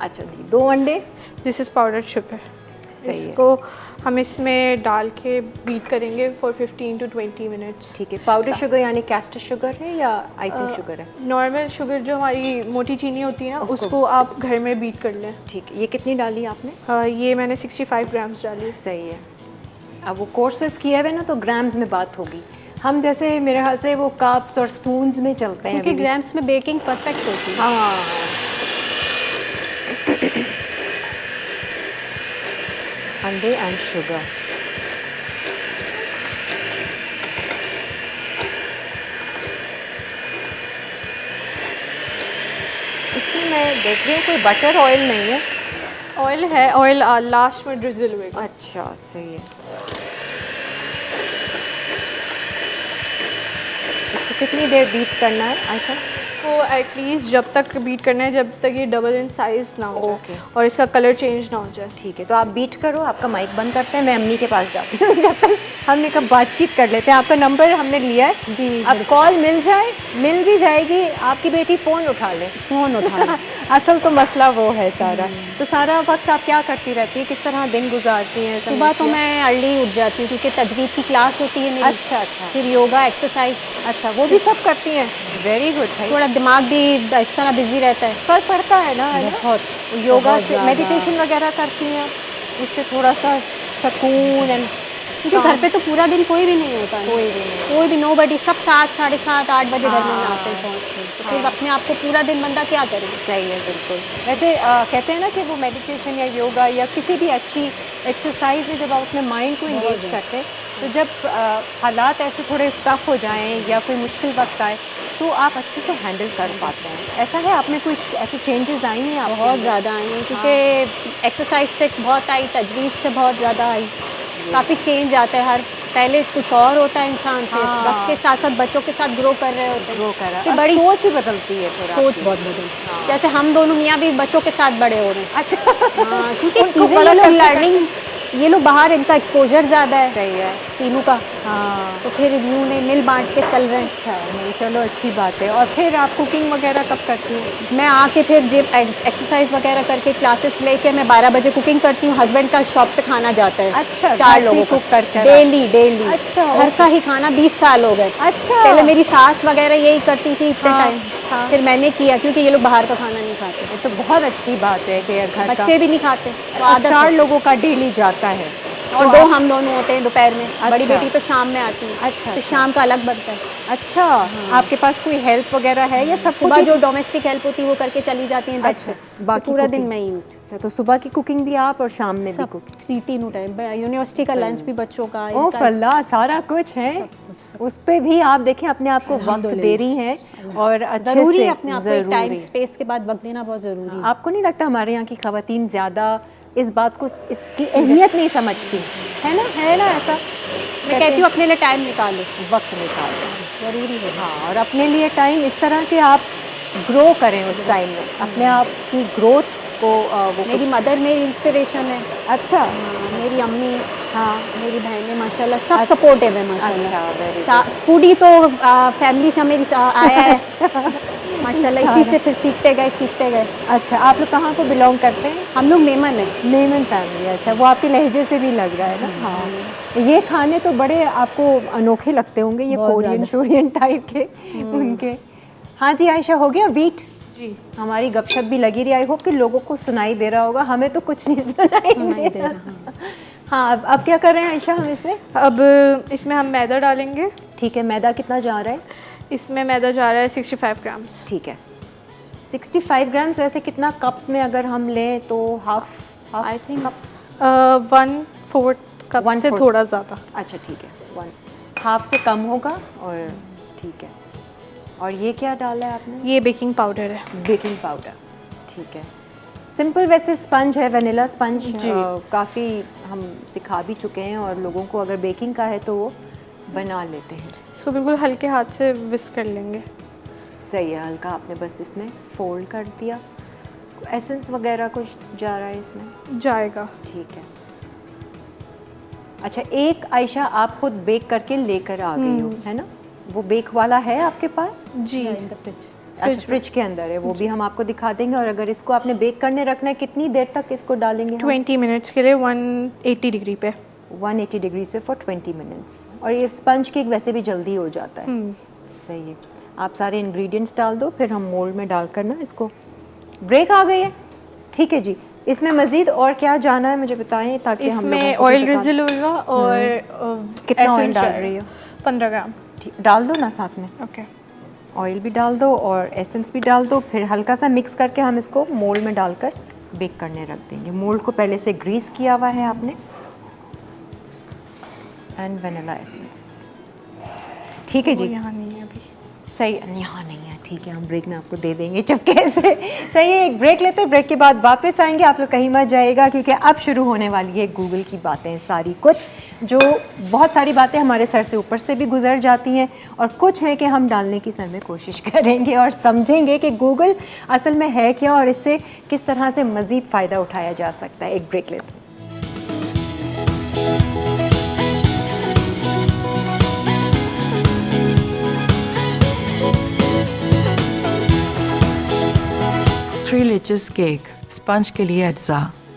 Speaker 1: अच्छा जी, 2 अंडे।
Speaker 2: This is powder sugar.
Speaker 1: सही है।
Speaker 2: इसको हम इसमें डाल के बीट करेंगे फॉर 15 to 20 मिनट्स।
Speaker 1: ठीक है। पाउडर शुगर यानी कैस्टर शुगर है या आइसिंग शुगर है?
Speaker 2: नॉर्मल शुगर जो हमारी मोटी चीनी होती है ना, उसको आप घर में बीट कर लें।
Speaker 1: ठीक है। ये कितनी डाली आपने?
Speaker 2: ये मैंने 65 ग्राम्स डाली।
Speaker 1: सही है। अब वो कोर्सेस किए हुए ना तो ग्राम्स में बात होगी। हम जैसे मेरे ख्याल से वो कप्स और स्पून्स में चलते हैं
Speaker 3: क्योंकि
Speaker 1: अभी भी।
Speaker 3: ग्राम्स में बेकिंग परफेक्ट होती है।
Speaker 1: हाँ। अंडे एंड शुगर। इसमें मैं देख रही हूँ कोई बटर ऑयल नहीं है।
Speaker 2: ऑयल है, ऑयल लास्ट में ड्रिजल हुएगा।
Speaker 1: अच्छा, सही है। इसको कितनी देर बीट करना है आयशा?
Speaker 2: इसको एटलीस्ट जब तक बीट करना है जब तक ये डबल इन साइज ना हो
Speaker 1: ओके।
Speaker 2: जाए और इसका कलर चेंज ना हो जाए।
Speaker 1: ठीक है, तो आप बीट करो, आपका माइक बंद करते हैं, मैं अम्मी के पास जाती हूँ। जब तक हमने कब बातचीत कर लेते हैं। आपका नंबर हमने लिया है
Speaker 3: जी,
Speaker 1: अब कॉल मिल जाए, मिल भी जाएगी, आपकी बेटी फ़ोन उठा ले।
Speaker 3: फ़ोन उठा
Speaker 1: असल तो मसला वो है सारा। तो सारा वक्त आप क्या करती रहती है, किस तरह दिन गुजारती हैं?
Speaker 3: सुबह तो मैं अर्ली उठ जाती हूँ क्योंकि तजवीद की क्लास होती है मेरी।
Speaker 1: अच्छा अच्छा
Speaker 3: फिर योगा एक्सरसाइज।
Speaker 1: अच्छा, वो भी सब करती हैं। वेरी गुड भाई।
Speaker 3: थोड़ा दिमाग भी इस तरह बिजी रहता है।
Speaker 1: फर्क पड़ता है ना, है ना?
Speaker 3: बहुत
Speaker 1: योगा
Speaker 3: बहुत
Speaker 1: से
Speaker 3: ज़्यादा।
Speaker 1: मेडिटेशन वगैरह करती हैं, उससे थोड़ा सा सुकून एंड
Speaker 3: क्योंकि घर पे तो पूरा दिन कोई भी नहीं होता है।
Speaker 1: कोई भी नहीं।
Speaker 3: कोई भी नोबडी, सब 7, साढ़े 7, 8 बजे घर में आते हैं पहुँचते हैं। तो फिर अपने आप को पूरा दिन बंदा क्या करे।
Speaker 1: सही है, बिल्कुल। वैसे कहते हैं ना कि वो मेडिटेशन या योगा या किसी भी अच्छी एक्सरसाइज में जब आप अपने माइंड को इंगेज करते हैं, तो जब हालात ऐसे थोड़े टफ हो जाएं या कोई मुश्किल वक्त आए तो आप अच्छे से हैंडल कर पाते हैं। ऐसा है, आप में कोई ऐसे चेंजेस आई हैं? आप
Speaker 3: बहुत ज़्यादा आई हैं क्योंकि एक्सरसाइज से बहुत आई, तजवीज़ से बहुत ज़्यादा आई। काफ़ी चेंज आता है। हर पहले कुछ और होता है इंसान से, वक्त के साथ साथ बच्चों के साथ ग्रो कर रहे होते हैं।
Speaker 1: ग्रो करा,
Speaker 3: फिर बड़ी
Speaker 1: सोच भी बदलती है फिर
Speaker 3: सोच
Speaker 1: आपकी।
Speaker 3: बहुत बदलती। जैसे हम दोनों मियाँ भी बच्चों के साथ बड़े हो रहे हैं।
Speaker 1: अच्छा।
Speaker 3: हाँ, क्योंकि
Speaker 1: उनको
Speaker 3: चीज़ें
Speaker 1: बड़ा
Speaker 3: ये लोग
Speaker 1: करते
Speaker 3: लर्निंग, ये लोग बाहर, इनका एक्सपोजर ज़्यादा है
Speaker 1: सही है।
Speaker 3: तीनों का।
Speaker 1: हाँ।
Speaker 3: तो फिर यूँ नहीं, मिल बांट के चल रहे हैं।
Speaker 1: अच्छा, नहीं चलो अच्छी बात है। और फिर आप कुकिंग वगैरह कब करती हैं?
Speaker 3: मैं आके फिर जिम एक्सरसाइज वगैरह करके क्लासेस लेके मैं 12 बजे कुकिंग करती हूँ। हस्बैंड का शॉप पे खाना जाता है।
Speaker 1: अच्छा,
Speaker 3: 4
Speaker 1: घर से
Speaker 3: लोगों
Speaker 1: कुक
Speaker 3: का
Speaker 1: करके
Speaker 3: डेली डेली।
Speaker 1: अच्छा,
Speaker 3: घर
Speaker 1: ओके।
Speaker 3: का ही खाना 20 साल हो गए।
Speaker 1: अच्छा।
Speaker 3: पहले मेरी सास वगैरह यही करती थी इतने
Speaker 1: हाँ,
Speaker 3: टाइम।
Speaker 1: हाँ।
Speaker 3: फिर मैंने किया क्योंकि ये लोग बाहर का खाना नहीं खाते,
Speaker 1: ये तो बहुत अच्छी बात है कि घर का।
Speaker 3: बच्चे भी नहीं खाते, तो
Speaker 1: और
Speaker 3: आदत
Speaker 1: 4
Speaker 3: है।
Speaker 1: लोगों का डेली जाता है।
Speaker 3: और
Speaker 1: तो
Speaker 3: 2
Speaker 1: आप-
Speaker 3: हम दोनों होते हैं दोपहर में। बड़ी
Speaker 1: अच्छा।
Speaker 3: बेटी तो शाम में आती है।
Speaker 1: अच्छा,
Speaker 3: फिर
Speaker 1: अच्छा।
Speaker 3: शाम का अलग बनता है।
Speaker 1: अच्छा, आपके पास कोई हेल्प वगैरह है या सब
Speaker 3: सुबह
Speaker 1: कुछ?
Speaker 3: जो डोमेस्टिक हेल्प होती है वो करके चली जाती हैं बेड
Speaker 1: अच्छा,
Speaker 3: पे।
Speaker 1: बाकी
Speaker 3: तो पूरा दिन
Speaker 1: cooking।
Speaker 3: मैं ही हूँ।
Speaker 1: अच्छा, तो सुबह की कुकिंग भी आप और शाम में भी
Speaker 3: सब
Speaker 1: कुकिंग?
Speaker 3: 3 तीनों टाइम। यूनिवर्सिटी का लंच भी बच्चों का,
Speaker 1: ओ
Speaker 3: इनका
Speaker 1: फल्ला, सारा कुछ है। उस पे भी आप देखें अपने आप को वक्त
Speaker 3: अल्हम्दुलिल्लाह।
Speaker 1: दे रही हैं और अच्छे
Speaker 3: ज़रूरी
Speaker 1: से
Speaker 3: है अपने आप को एक टाइम
Speaker 1: ज़रूरी।
Speaker 3: स्पेस के बाद वक्त देना बहुत ज़रूरी है।
Speaker 1: आपको नहीं लगता हमारे यहाँ की खवातीन ज़्यादा इस बात को, इसकी अहमियत नहीं समझती है ना? है ना ऐसा?
Speaker 3: मैं कहती हूँ अपने लिए टाइम निकालो,
Speaker 1: वक्त निकालो।
Speaker 3: ज़रूरी है।
Speaker 1: हाँ, और अपने लिए टाइम इस तरह के आप ग्रो करें उस टाइम में, अपने आप की ग्रोथ को वो।
Speaker 3: मेरी मदर मेरी इंस्पिरेशन है।
Speaker 1: अच्छा।
Speaker 3: हाँ, मेरी अम्मी,
Speaker 1: हाँ।
Speaker 3: मेरी बहनें माशाल्लाह सब सपोर्टिव है माशाल्लाह।
Speaker 1: अच्छा, very good।
Speaker 3: फूडी तो फैमिली से मेरी आया है माशाल्लाह, इसी से फिर सीखते गए।
Speaker 1: अच्छा, आप लोग कहाँ को बिलोंग करते हैं?
Speaker 3: हम लोग मेमन है।
Speaker 1: मेमन फैमिली। अच्छा, वो आपके लहजे से भी लग रहा है ना। हाँ, ये खाने तो बड़े आपको अनोखे लगते होंगे, ये
Speaker 3: बहुत
Speaker 1: कोरियन
Speaker 3: ज़्यादा।
Speaker 1: शोरियन टाइप के उनके। हाँ जी आयशा, हो गया बीट?
Speaker 2: जी।
Speaker 1: हमारी गपशप भी लगी रही। आई होप कि लोगों को सुनाई दे रहा होगा, हमें तो कुछ नहीं सुनाई
Speaker 3: सुनाई
Speaker 1: दे
Speaker 3: दे
Speaker 1: रहा। हाँ, अब क्या कर रहे हैं आयशा हम इसमें?
Speaker 2: अब इसमें हम मैदा डालेंगे।
Speaker 1: ठीक है, मैदा कितना जा रहा है?
Speaker 2: इसमें मैदा जा रहा है 65 ग्राम्स।
Speaker 1: ठीक है, 65 ग्राम्स। वैसे कितना कप्स में अगर हम लें तो हाफ
Speaker 3: आई थिंक
Speaker 2: 1/4 कप से
Speaker 1: 1/4
Speaker 2: थोड़ा ज़्यादा।
Speaker 1: अच्छा, ठीक है, 1 हाफ से कम होगा। और ठीक है, और ये क्या डाला है आपने?
Speaker 2: ये बेकिंग पाउडर है।
Speaker 1: Baking powder. ठीक है, सिंपल। वैसे स्पंज है, वनीला स्पंज।
Speaker 2: जी।
Speaker 1: काफ़ी हम सिखा भी चुके हैं और लोगों को अगर बेकिंग का है तो वो बना लेते हैं।
Speaker 2: इसको बिल्कुल हल्के हाथ से विस्क कर लेंगे।
Speaker 1: सही है, हल्का आपने बस इसमें फोल्ड कर दिया। एसेंस वगैरह कुछ जा रहा है इसमें?
Speaker 2: जाएगा।
Speaker 1: ठीक है। अच्छा, एक आयशा आप खुद बेक करके लेकर आ गई हो, है ना? वो बेक वाला है आपके पास?
Speaker 2: जी।
Speaker 1: अच्छा, फ्रिज के अंदर है, वो भी हम आपको दिखा देंगे। और अगर इसको आपने बेक करने रखना है, कितनी देर तक इसको डालेंगे हम?
Speaker 2: 20 मिनट्स के लिए 180 डिग्री पे।
Speaker 1: 180 डिग्रीज पे फॉर 20 मिनट्स। और ये स्पंज केक वैसे भी जल्दी हो जाता है। सही है। आप सारे इंग्रेडिएंट्स डाल दो, फिर हम मोल्ड में डाल कर ना इसको। ब्रेक आ गई है, ठीक है जी। इसमें मज़ीद और क्या जाना है मुझे बताएं, ताकि हम लोगों
Speaker 2: इसमें
Speaker 1: को
Speaker 2: ऑयल
Speaker 1: भी बता-
Speaker 2: रिजल होगा और
Speaker 1: कितना ऑयल
Speaker 2: essence
Speaker 1: डाल
Speaker 2: जाएगा।
Speaker 1: रही हो?
Speaker 2: 15 ग्राम।
Speaker 1: ठीक, डाल दो ना साथ में।
Speaker 2: ओके।
Speaker 1: ऑयल भी डाल दो और एसेंस भी डाल दो, फिर हल्का सा मिक्स करके हम इसको मोल्ड में डालकर बेक करने रख देंगे। मोल्ड को पहले से ग्रीस किया हुआ है आपने। एंड वनीला एसेंस, ठीक है जी।
Speaker 2: यहाँ नहीं है अभी।
Speaker 1: सही, यहाँ नहीं है, ठीक है। हम ब्रेक में आपको दे देंगे चुपके से। सही है, एक ब्रेक लेते हैं, ब्रेक के बाद वापस आएंगे। आप लोग कहीं मत जाएगा, क्योंकि अब शुरू होने वाली है गूगल की बातें सारी। कुछ जो बहुत सारी बातें हमारे सर से ऊपर से भी गुजर जाती हैं, और कुछ है कि हम डालने की सर में कोशिश करेंगे और समझेंगे कि गूगल असल में है क्या और इससे किस तरह से मज़ीद फ़ायदा उठाया जा सकता है। एक ब्रेक लेते हैं।
Speaker 4: Three लेचेस cake. स्पंज के लिए अज्जा: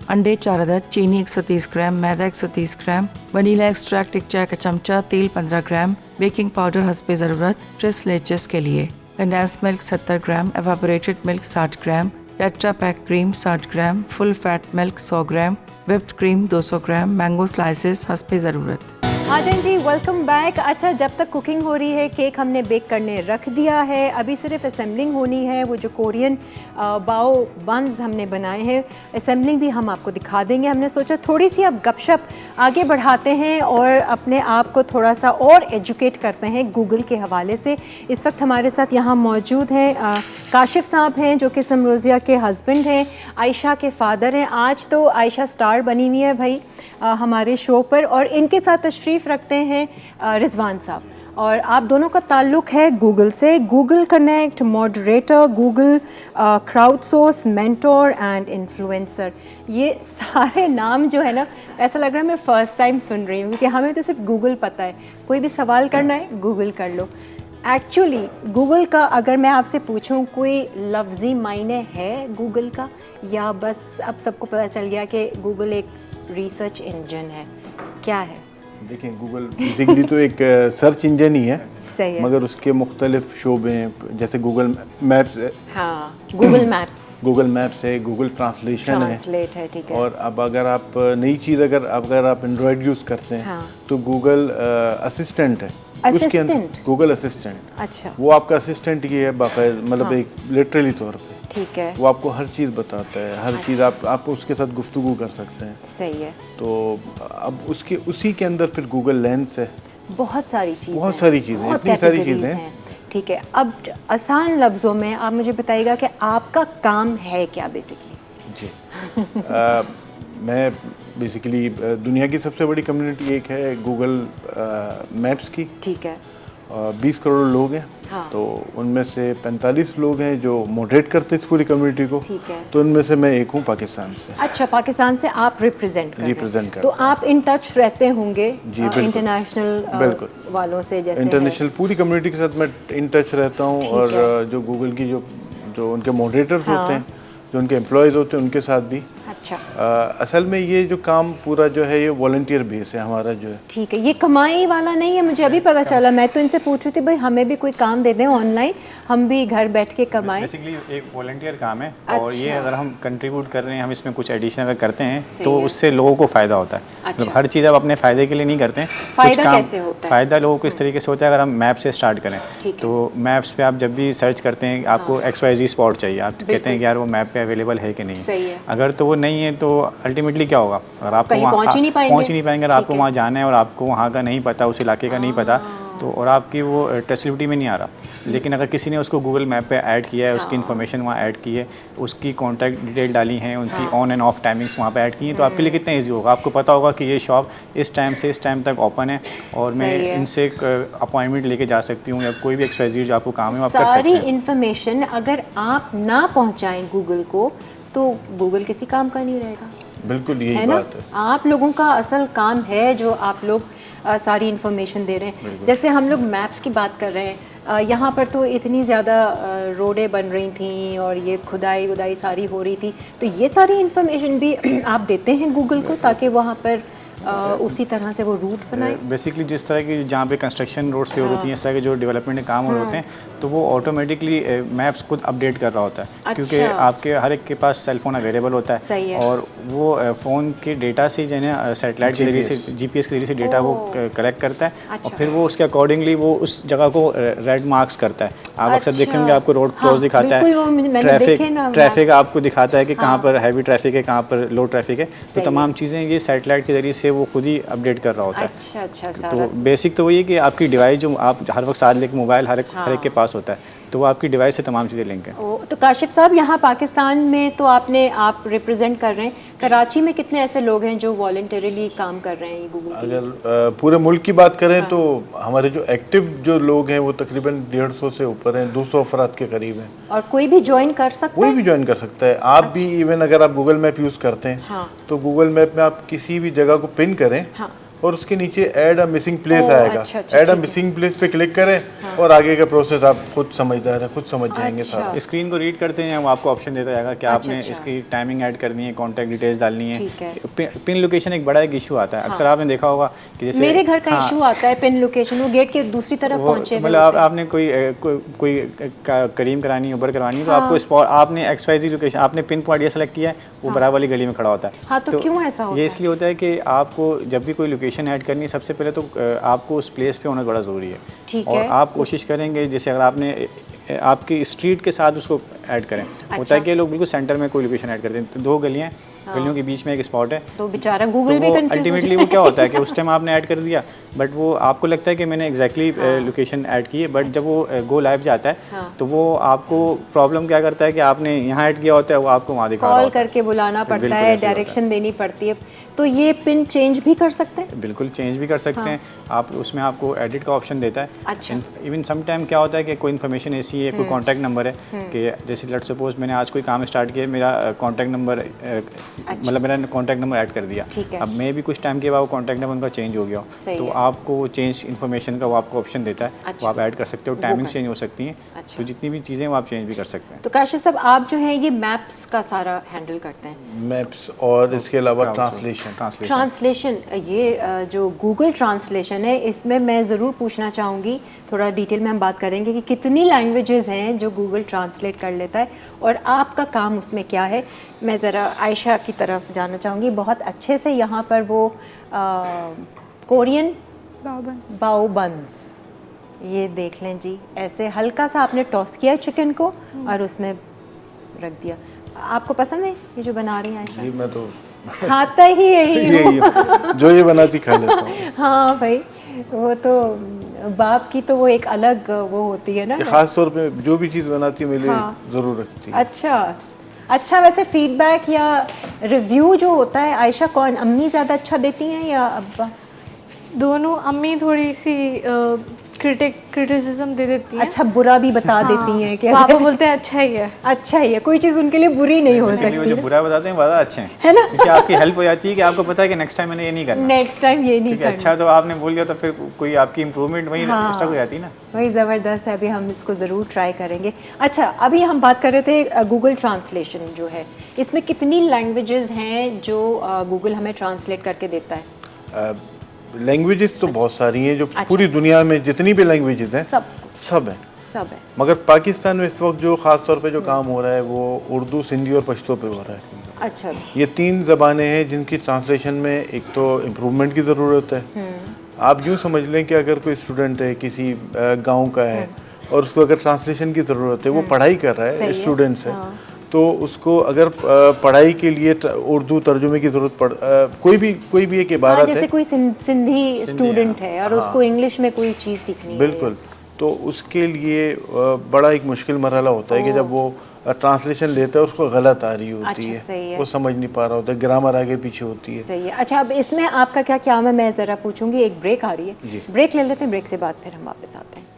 Speaker 4: अंडे 4 अदद, चीनी 130 ग्राम, मैदा 130 ग्राम, वनीला एक्सट्रैक्ट 1 चाय का चमचा, तेल 15 ग्राम, बेकिंग पाउडर हस्बे ज़रूरत। ट्रिस लेचेस के लिए कंडेंस मिल्क 70 ग्राम, एवापोरेटेड मिल्क 60 ग्राम, टेट्रा पैक क्रीम 60 ग्राम, फुल फैट मिल्क 100 ग्राम, व्हिप्ड क्रीम 200 ग्राम, मैंगो स्लाइसेस हस्बे ज़रूरत।
Speaker 1: आजन जी, वेलकम बैक। अच्छा, जब तक कुकिंग हो रही है, केक हमने बेक करने रख दिया है, अभी सिर्फ असेंबलिंग होनी है। वो जो कोरियन बाओ बन्स हमने बनाए हैं, असेंबलिंग भी हम आपको दिखा देंगे। हमने सोचा थोड़ी सी अब गपशप आगे बढ़ाते हैं और अपने आप को थोड़ा सा और एजुकेट करते हैं गूगल के हवाले से। इस वक्त हमारे साथ यहाँ मौजूद हैं काशिफ साहब हैं, जो कि समरोज़िया के हस्बैंड हैं, आयशा के फादर हैं। आज तो आयशा स्टार बनी हुई है भाई हमारे शो पर, और इनके साथ तशरीफ़ रखते हैं रिजवान साहब। और आप दोनों का ताल्लुक़ है गूगल से। Google connect, moderator, Google crowd source, mentor and influencer. ये सारे नाम जो है ना, ऐसा लग रहा है मैं फ़र्स्ट टाइम सुन रही हूँ, क्योंकि हमें तो सिर्फ गूगल पता है। कोई भी सवाल करना है गूगल कर लो। एक्चुअली गूगल का अगर मैं आपसे पूछूं, कोई लफ्ज़ी मायने है गूगल का, या बस अब सबको पता चल गया कि गूगल एक रिसर्च इंजन है? क्या है?
Speaker 5: देखिए, गूगल बेसिकली तो एक सर्च इंजन ही है,
Speaker 1: सही है।
Speaker 5: मगर उसके मुख्तलिफ शोबे हैं, जैसे गूगल मैप्स है।
Speaker 1: हाँ, गूगल मैप्स,
Speaker 5: गूगल मैप्स है, गूगल ट्रांसलेशन है।
Speaker 1: ट्रांसलेट है, ठीक है।
Speaker 5: और अब अगर आप नई चीज़ अगर आप एंड्रॉयड यूज़ करते हैं,
Speaker 1: हाँ।
Speaker 5: तो गूगल असिस्टेंट है। उसके अंदर
Speaker 1: असिस्टेंट?
Speaker 5: गूगल असिस्टेंट,
Speaker 1: अच्छा,
Speaker 5: वो आपका असिस्टेंट ही है बाकायदा, मतलब
Speaker 1: हाँ।
Speaker 5: एक लिटरली तौर पे
Speaker 1: ठीक है।
Speaker 5: वो आपको हर चीज़ बताता है, हर चीज़ आप उसके साथ गुफ्तगू कर सकते हैं।
Speaker 1: सही है।
Speaker 5: तो अब उसी के अंदर फिर गूगल लेंस है,
Speaker 1: बहुत सारी चीज़ें,
Speaker 5: बहुत सारी चीज़ें,
Speaker 1: बहुत
Speaker 5: इतनी सारी
Speaker 1: categories
Speaker 5: चीज़ें
Speaker 1: हैं। ठीक है, अब आसान लफ्ज़ों में आप मुझे बताइएगा कि आपका काम है क्या बेसिकली?
Speaker 5: जी। मैं बेसिकली दुनिया की सबसे बड़ी कम्युनिटी एक है गूगल मैप्स की।
Speaker 1: ठीक है।
Speaker 5: 20 करोड़ लोग हैं।
Speaker 1: हाँ।
Speaker 5: तो उनमें से 45 लोग हैं जो मॉडरेट करते हैं इस पूरी कम्युनिटी को।
Speaker 1: ठीक है।
Speaker 5: तो उनमें से मैं एक हूँ पाकिस्तान से।
Speaker 1: अच्छा, पाकिस्तान से आप रिप्रेजेंट कर रहे हैं।
Speaker 5: रिप्रेजेंट कर
Speaker 1: तो आप इन टच रहते होंगे
Speaker 5: जी, बिल्कुल।
Speaker 1: इंटरनेशनल
Speaker 5: बिल्कुल।
Speaker 1: वालों से, जैसे
Speaker 5: इंटरनेशनल पूरी कम्युनिटी के साथ मैं इन टच रहता हूँ।
Speaker 1: ठीक
Speaker 5: और
Speaker 1: है।
Speaker 5: जो गूगल की जो उनके मॉडरेटर्स
Speaker 1: हाँ।
Speaker 5: होते हैं, जो उनके एम्प्लॉयज़ होते हैं, उनके साथ भी।
Speaker 1: अच्छा,
Speaker 5: असल में ये जो काम पूरा जो है, ये वॉलंटियर बेस है हमारा जो है।
Speaker 1: ठीक है। ये कमाई वाला नहीं है, मुझे अभी पता चला। मैं तो इनसे पूछ रही थी भाई हमें भी कोई काम दे दें ऑनलाइन, हम भी घर बैठ के कमाएं।
Speaker 6: बेसिकली एक वॉलंटियर काम है। और ये
Speaker 1: अच्छा।
Speaker 6: अगर हम कंट्रीब्यूट कर रहे हैं, हम इसमें कुछ एडिशन अगर करते हैं,
Speaker 1: सही
Speaker 6: तो
Speaker 1: है।
Speaker 6: उससे लोगों को फ़ायदा होता है।
Speaker 1: अच्छा।
Speaker 6: मतलब हर चीज़ आप अपने फ़ायदे के लिए नहीं करते हैं।
Speaker 1: फ़ायदा कैसे होता है?
Speaker 6: फ़ायदा लोगों को इस तरीके से होता है, अगर हम मैप से स्टार्ट करें,
Speaker 1: ठीक है।
Speaker 6: तो मैप्स पे आप जब भी सर्च करते हैं, आपको XYZ स्पॉट चाहिए, आप कहते हैं कि यार वो मैप पे अवेलेबल है कि नहीं।
Speaker 1: सही है।
Speaker 6: अगर तो वो नहीं है, तो अल्टीमेटली क्या होगा, अगर आपको
Speaker 1: कहीं पहुंच ही नहीं पाएंगे।
Speaker 6: अगर आपको
Speaker 1: ठीक है।
Speaker 6: वहाँ जाना है और आपको वहाँ का नहीं पता, उस इलाके का नहीं पता, तो और आपकी वो ट्रेसिबिलिटी में नहीं आ रहा। लेकिन अगर किसी ने उसको गूगल मैप पे ऐड किया है, उसकी इन्फॉर्मेशन वहाँ ऐड की है, उसकी कॉन्टैक्ट डिटेल डाली हैं, उनकी ऑन एंड ऑफ टाइमिंग्स वहाँ पे ऐड की हैं, तो आपके लिए कितना ईजी होगा। आपको पता होगा कि ये शॉप इस टाइम से इस टाइम तक ओपन है और मैं इनसे अपॉइंटमेंट लेके जा सकती हूँ, या कोई भी XYZ जो आपको काम है आप कर सकते
Speaker 1: सारी
Speaker 6: हैं।
Speaker 1: इन्फॉर्मेशन अगर आप ना पहुंचाएं गूगल को तो गूगल किसी काम का नहीं रहेगा,
Speaker 5: बिल्कुल यही
Speaker 1: है ना।
Speaker 5: बात है।
Speaker 1: आप लोगों का असल काम है जो आप लोग सारी इन्फॉर्मेशन दे रहे हैं। जैसे हम लोग मैप्स की बात कर रहे हैं, यहाँ पर तो इतनी ज़्यादा रोडें बन रही थी और ये खुदाई वुदाई सारी हो रही थी, तो ये सारी इन्फॉर्मेशन भी आप देते हैं गूगल को ताकि वहाँ पर उसी तरह से वो रूट बनाए।
Speaker 6: बेसिकली जिस तरह की जहाँ पे कंस्ट्रक्शन रोड्स पे हो रही हैं, इस तरह के जो डेवलपमेंट के काम हो रहे होते हैं, तो वो ऑटोमेटिकली मैप्स खुद अपडेट कर रहा होता है। क्योंकि आपके हर एक के पास सेल फोन अवेलेबल होता है और वो फ़ोन के डेटा से जो है ना सैटेलाइट के जरिए से GPS के जरिए से डेटा वो कलेक्ट करता है और फिर वो उसके अकॉर्डिंगली वो उस जगह को रेड मार्क्स करता है। आप अक्सर देखेंगे आपको रोड क्लोज दिखाता है, ट्रैफिक आपको दिखाता है कि कहाँ पर हैवी ट्रैफिक है, कहाँ पर लो ट्रैफिक है, तो तमाम चीज़ें ये सैटेलाइट के जरिए से वो खुद ही अपडेट कर रहा होता है।
Speaker 1: अच्छा
Speaker 6: तो बेसिक तो वही है कि आपकी डिवाइस जो आप हर वक्त साथ लेके मोबाइल हर एक के पास होता है, तो वो आपकी डिवाइस से तमाम चीज़ें लिंक है।
Speaker 1: तो काशिफ साहब, यहाँ पाकिस्तान में तो आप रिप्रेजेंट कर रहे हैं, कराची में कितने ऐसे लोग हैं जो वॉलंटरीली काम कर रहे हैं गूगल?
Speaker 5: अगर पूरे मुल्क की बात करें तो हमारे जो एक्टिव जो लोग हैं वो तकरीबन 150 से ऊपर हैं, 200 अफराद के करीब हैं।
Speaker 1: और कोई भी ज्वाइन कर सकता है?
Speaker 5: कोई भी ज्वाइन कर सकता है। आप भी इवन अगर आप गूगल मैप यूज़ करते हैं तो गूगल मैप में आप किसी भी जगह को पिन करें और उसके नीचे ऐड अ मिसिंग प्लेस आएगा, ऐड अ मिसिंग प्लेस पे क्लिक करें और आगे का प्रोसेस आप खुद समझदार हैं, खुद समझ जाएंगे सारा।
Speaker 6: स्क्रीन को रीड करते हैं, वो आपको ऑप्शन देता जाएगा कि आपने इसकी टाइमिंग ऐड करनी है, कॉन्टैक्ट डिटेल्स डालनी है। पिन लोकेशन एक बड़ा एक इशू आता है, अक्सर आपने देखा होगा कि जैसे
Speaker 1: मेरे घर का इशू आता है पिन लोकेशन, वो गेट के दूसरी तरफ पहुंचे,
Speaker 6: मतलब आपने कोई करीम करानी है, उबर करवानी है, तो आपको स्पॉट आपने XYZ लोकेशन आपने पिन पॉइंट ये सेलेक्ट किया है, वो बराबर वाली गली में खड़ा होता है।
Speaker 1: तो क्यों ऐसा होता है?
Speaker 6: ये इसलिए होता है कि आपको जब भी कोई लोकेशन ऐड करनी है, सबसे पहले तो आपको उस प्लेस पे होना बड़ा ज़रूरी है। और आप कोशिश करेंगे जैसे अगर आपने आपकी स्ट्रीट के साथ उसको ऐड करें। होता है कि लोग बिल्कुल सेंटर में कोई लोकेशन ऐड करते हैं, तो 2 गलियां गलियों के बीच में एक स्पॉट है,
Speaker 1: तो बेचारा गूगल भी कंफ्यूज
Speaker 6: अल्टीमेटली वो क्या होता है कि उस टाइम आपने ऐड कर दिया, बट वो आपको लगता है कि मैंने एग्जैक्टली लोकेशन ऐड की है, बट जब वो गो लाइव जाता है तो वो आपको प्रॉब्लम क्या करता है कि आपने यहाँ ऐड किया होता है, वो आपको वहाँ दिखा रहा होता है,
Speaker 1: कॉल करके बुलाना पड़ता है, डायरेक्शन देनी पड़ती है। तो ये पिन चेंज भी कर सकते हैं?
Speaker 6: बिल्कुल चेंज भी कर सकते हैं आप, उसमें आपको एडिट का ऑप्शन देता है। इवन सम टाइम क्या होता है कि कोई इन्फॉर्मेशन ऐसी है, कोई कॉन्टैक्ट नंबर है कि जैसे लेट्स सपोज मैंने आज कोई काम स्टार्ट किया, मेरा कॉन्टैक्ट नंबर मतलब मेरा कॉन्टैक्ट नंबर ऐड कर दिया, अब मैं भी कुछ टाइम के बाद वो कॉन्टैक्ट नंबर उनका चेंज हो गया, तो आपको चेंज इन्फॉर्मेशन का वो आपको ऑप्शन देता है, वो आप ऐड कर सकते हो, टाइमिंग चेंज हो सकती हैं, तो जितनी भी चीज़ें वो आप चेंज भी कर सकते हैं।
Speaker 1: तो काशिफ साहब, आप जो है ये मैप्स का सारा हैंडल करते हैं?
Speaker 5: मैप्स और इसके अलावा ट्रांसलेशन,
Speaker 1: ये जो गूगल ट्रांसलेशन है, इसमें मैं ज़रूर पूछना चाहूँगी, थोड़ा डिटेल में हम बात करेंगे कि कितनी लैंग्वेजेस हैं जो गूगल ट्रांसलेट कर लेता है और आपका काम उसमें क्या है। मैं ज़रा आयशा की तरफ जाना चाहूँगी। बहुत अच्छे से यहाँ पर वो कोरियन बाओ बन्स, ये देख लें जी, ऐसे हल्का सा आपने टॉस किया चिकन को और उसमें रख दिया। आपको पसंद है ये जो बना रही हैं आयशा?
Speaker 5: जी, मैं तो
Speaker 1: खाता ही यही
Speaker 5: जो ये बनाती खा लेता हूँ।
Speaker 1: हाँ भाई, वो तो बाप की तो वो एक अलग वो होती है ना,
Speaker 5: खास तौर पे जो भी चीज़ बनाती है मेरे लिए ज़रूर रखती है।
Speaker 1: अच्छा, वैसे फीडबैक या रिव्यू जो होता है आयशा, कौन, अम्मी ज़्यादा अच्छा देती हैं या अब्बा?
Speaker 2: दोनों। अम्मी थोड़ी सी क्रिटिसिज्म दे देती हैं।
Speaker 1: अच्छा, बुरा भी बता देती हैं क्या?
Speaker 2: पापा बोलते हैं अच्छा ही है,
Speaker 1: अच्छा ही है, कोई चीज़ उनके लिए बुरी नहीं हो सकती।
Speaker 6: जो बुरा बताते हैं ज़्यादा अच्छे हैं,
Speaker 1: है ना,
Speaker 6: क्योंकि आपकी हेल्प हो जाती है कि आपको पता है कि नेक्स्ट टाइम मैंने ये नहीं करना,
Speaker 1: नेक्स्ट टाइम ये नहीं करना।
Speaker 6: अच्छा तो आपने बोल दिया तो फिर कोई आपकी इंप्रूवमेंट वही स्टक हो जाती है ना,
Speaker 1: वही ज़बरदस्त है। अभी हम इसको ज़रूर ट्राई करेंगे। अच्छा, अभी हम बात कर रहे थे गूगल ट्रांसलेशन जो है, इसमें कितनी लैंग्वेजेस हैं जो गूगल हमें ट्रांसलेट करके देता है?
Speaker 5: लैंग्वेजेस तो बहुत सारी हैं, जो पूरी दुनिया में जितनी भी लैंग्वेजेस हैं सब है। मगर पाकिस्तान में इस वक्त जो ख़ास तौर पे जो काम हो रहा है वो उर्दू, सिंधी और पश्तो पे हो रहा है।
Speaker 1: अच्छा,
Speaker 5: ये 3 ज़बानें हैं जिनकी ट्रांसलेशन में एक तो इम्प्रूवमेंट की ज़रूरत है। आप यूँ समझ लें कि अगर कोई स्टूडेंट है किसी गाँव का है और उसको अगर ट्रांसलेशन की ज़रूरत है, वो पढ़ाई कर रहा है, स्टूडेंट्स है, तो उसको अगर पढ़ाई के लिए उर्दू तर्जुमे की ज़रूरत कोई भी एक इबारत है,
Speaker 1: जैसे कोई सिंधी स्टूडेंट है और उसको इंग्लिश में कोई चीज़ सीखनी है,
Speaker 5: बिल्कुल, तो उसके लिए बड़ा एक मुश्किल मरहला होता है कि जब वो ट्रांसलेशन लेता है उसको गलत आ रही होती है, वो समझ नहीं पा रहा होता है, ग्रामर आगे पीछे होती है।
Speaker 1: सही है। अच्छा, अब इसमें आपका क्या क्या मैं ज़रा पूछूंगी, एक ब्रेक आ रही है, ब्रेक ले लेते हैं, ब्रेक से बाद फिर हम वापस आते हैं।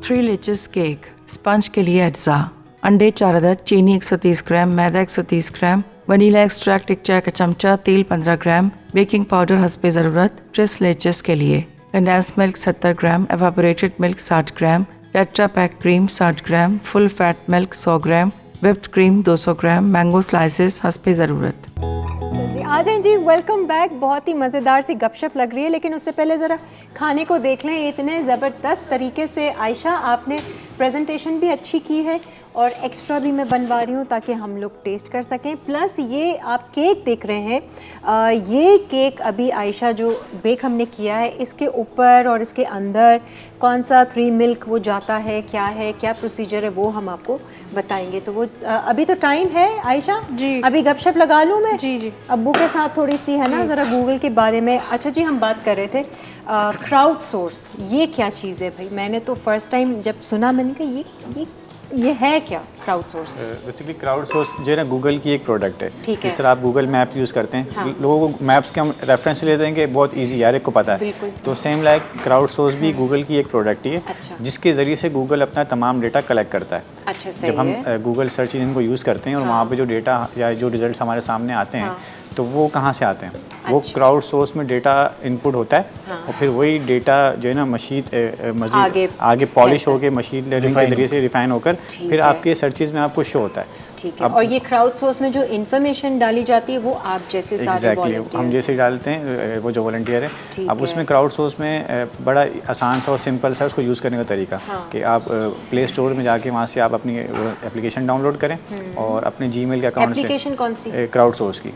Speaker 4: 3 लेचेस केक, स्पंज के लिए अज्जा, अंडे 4 अदद, चीनी 130 ग्राम, मैदा 130 ग्राम, वनीला एक्सट्रैक्ट 1 चाय का चमचा, तेल 15 ग्राम, बेकिंग पाउडर हस्बे ज़रूरत। 3 लेचेस के लिए कंडेंस मिल्क 70 ग्राम, एवापोरेटेड मिल्क 60 ग्राम, टेट्रा पैक क्रीम 60 ग्राम, फुल फैट मिल्क 100 ग्राम, व्हिप्ड क्रीम 200 ग्राम, मैंगो स्लाइसेस हस्बे ज़रूरत।
Speaker 1: आ जाएं जी, वेलकम बैक। बहुत ही मज़ेदार सी गपशप लग रही है, लेकिन उससे पहले ज़रा खाने को देख लें। इतने ज़बरदस्त तरीके से आयशा आपने प्रेजेंटेशन भी अच्छी की है और एक्स्ट्रा भी मैं बनवा रही हूँ ताकि हम लोग टेस्ट कर सकें। प्लस ये आप केक देख रहे हैं, ये केक अभी आयशा जो बेक हमने किया है, इसके ऊपर और इसके अंदर कौन सा 3 मिल्क वो जाता है, क्या प्रोसीजर है, वो हम आपको बताएंगे। तो वो अभी तो टाइम है आयशा
Speaker 2: जी,
Speaker 1: अभी गपशप लगा लूँ मैं
Speaker 2: जी
Speaker 1: अब्बू के साथ थोड़ी सी, है ना, ज़रा गूगल के बारे में। अच्छा जी, हम बात कर रहे थे क्राउड सोर्स, ये क्या चीज़ है भाई? मैंने तो फर्स्ट टाइम जब सुना मैंने कहा ये है क्या crowd source?
Speaker 6: Basically crowd source जो है ना गूगल की एक प्रोडक्ट है।
Speaker 1: ठीक है।
Speaker 6: जिस तरह आप गूगल मैप यूज़ करते हैं, लोगों को मैप्स के हम रेफरेंस ले देंगे, बहुत इजी यार, एक को पता है। तो सेम लाइक क्राउड सोर्स भी गूगल की एक प्रोडक्ट ही है।
Speaker 1: अच्छा।
Speaker 6: जिसके ज़रिए से गूगल अपना तमाम डेटा कलेक्ट करता है।
Speaker 1: अच्छा, सही
Speaker 6: जब हम
Speaker 1: है।
Speaker 6: गूगल सर्च इंजन को यूज़ करते हैं और वहाँ पे जो डेटा या जो रिजल्ट्स हमारे सामने आते हैं, तो वो कहाँ से आते हैं? वो क्राउड सोर्स में डेटा इनपुट होता है और फिर वही डेटा जो है ना मज़ीद आगे पॉलिश होकर मशीन लर्निंग के जरिए से रिफाइन होकर फिर आपके सर्चेज में आपको शो होता है।
Speaker 1: ठीक है। और ये क्राउड सोर्स में जो इन्फॉर्मेशन डाली जाती है वो आप जैसे सारे
Speaker 6: volunteers हम जैसे डालते हैं, वो जो वॉलंटियर है। अब उसमें क्राउड सोर्स में बड़ा आसान सा और सिंपल सा उसको यूज़ करने का तरीका कि आप प्ले स्टोर में जाके वहाँ से आप अपनी एप्लीकेशन डाउनलोड करें और अपने जीमेल के अकाउंट से।
Speaker 1: एप्लीकेशन कौन सी?
Speaker 6: क्राउड सोर्स की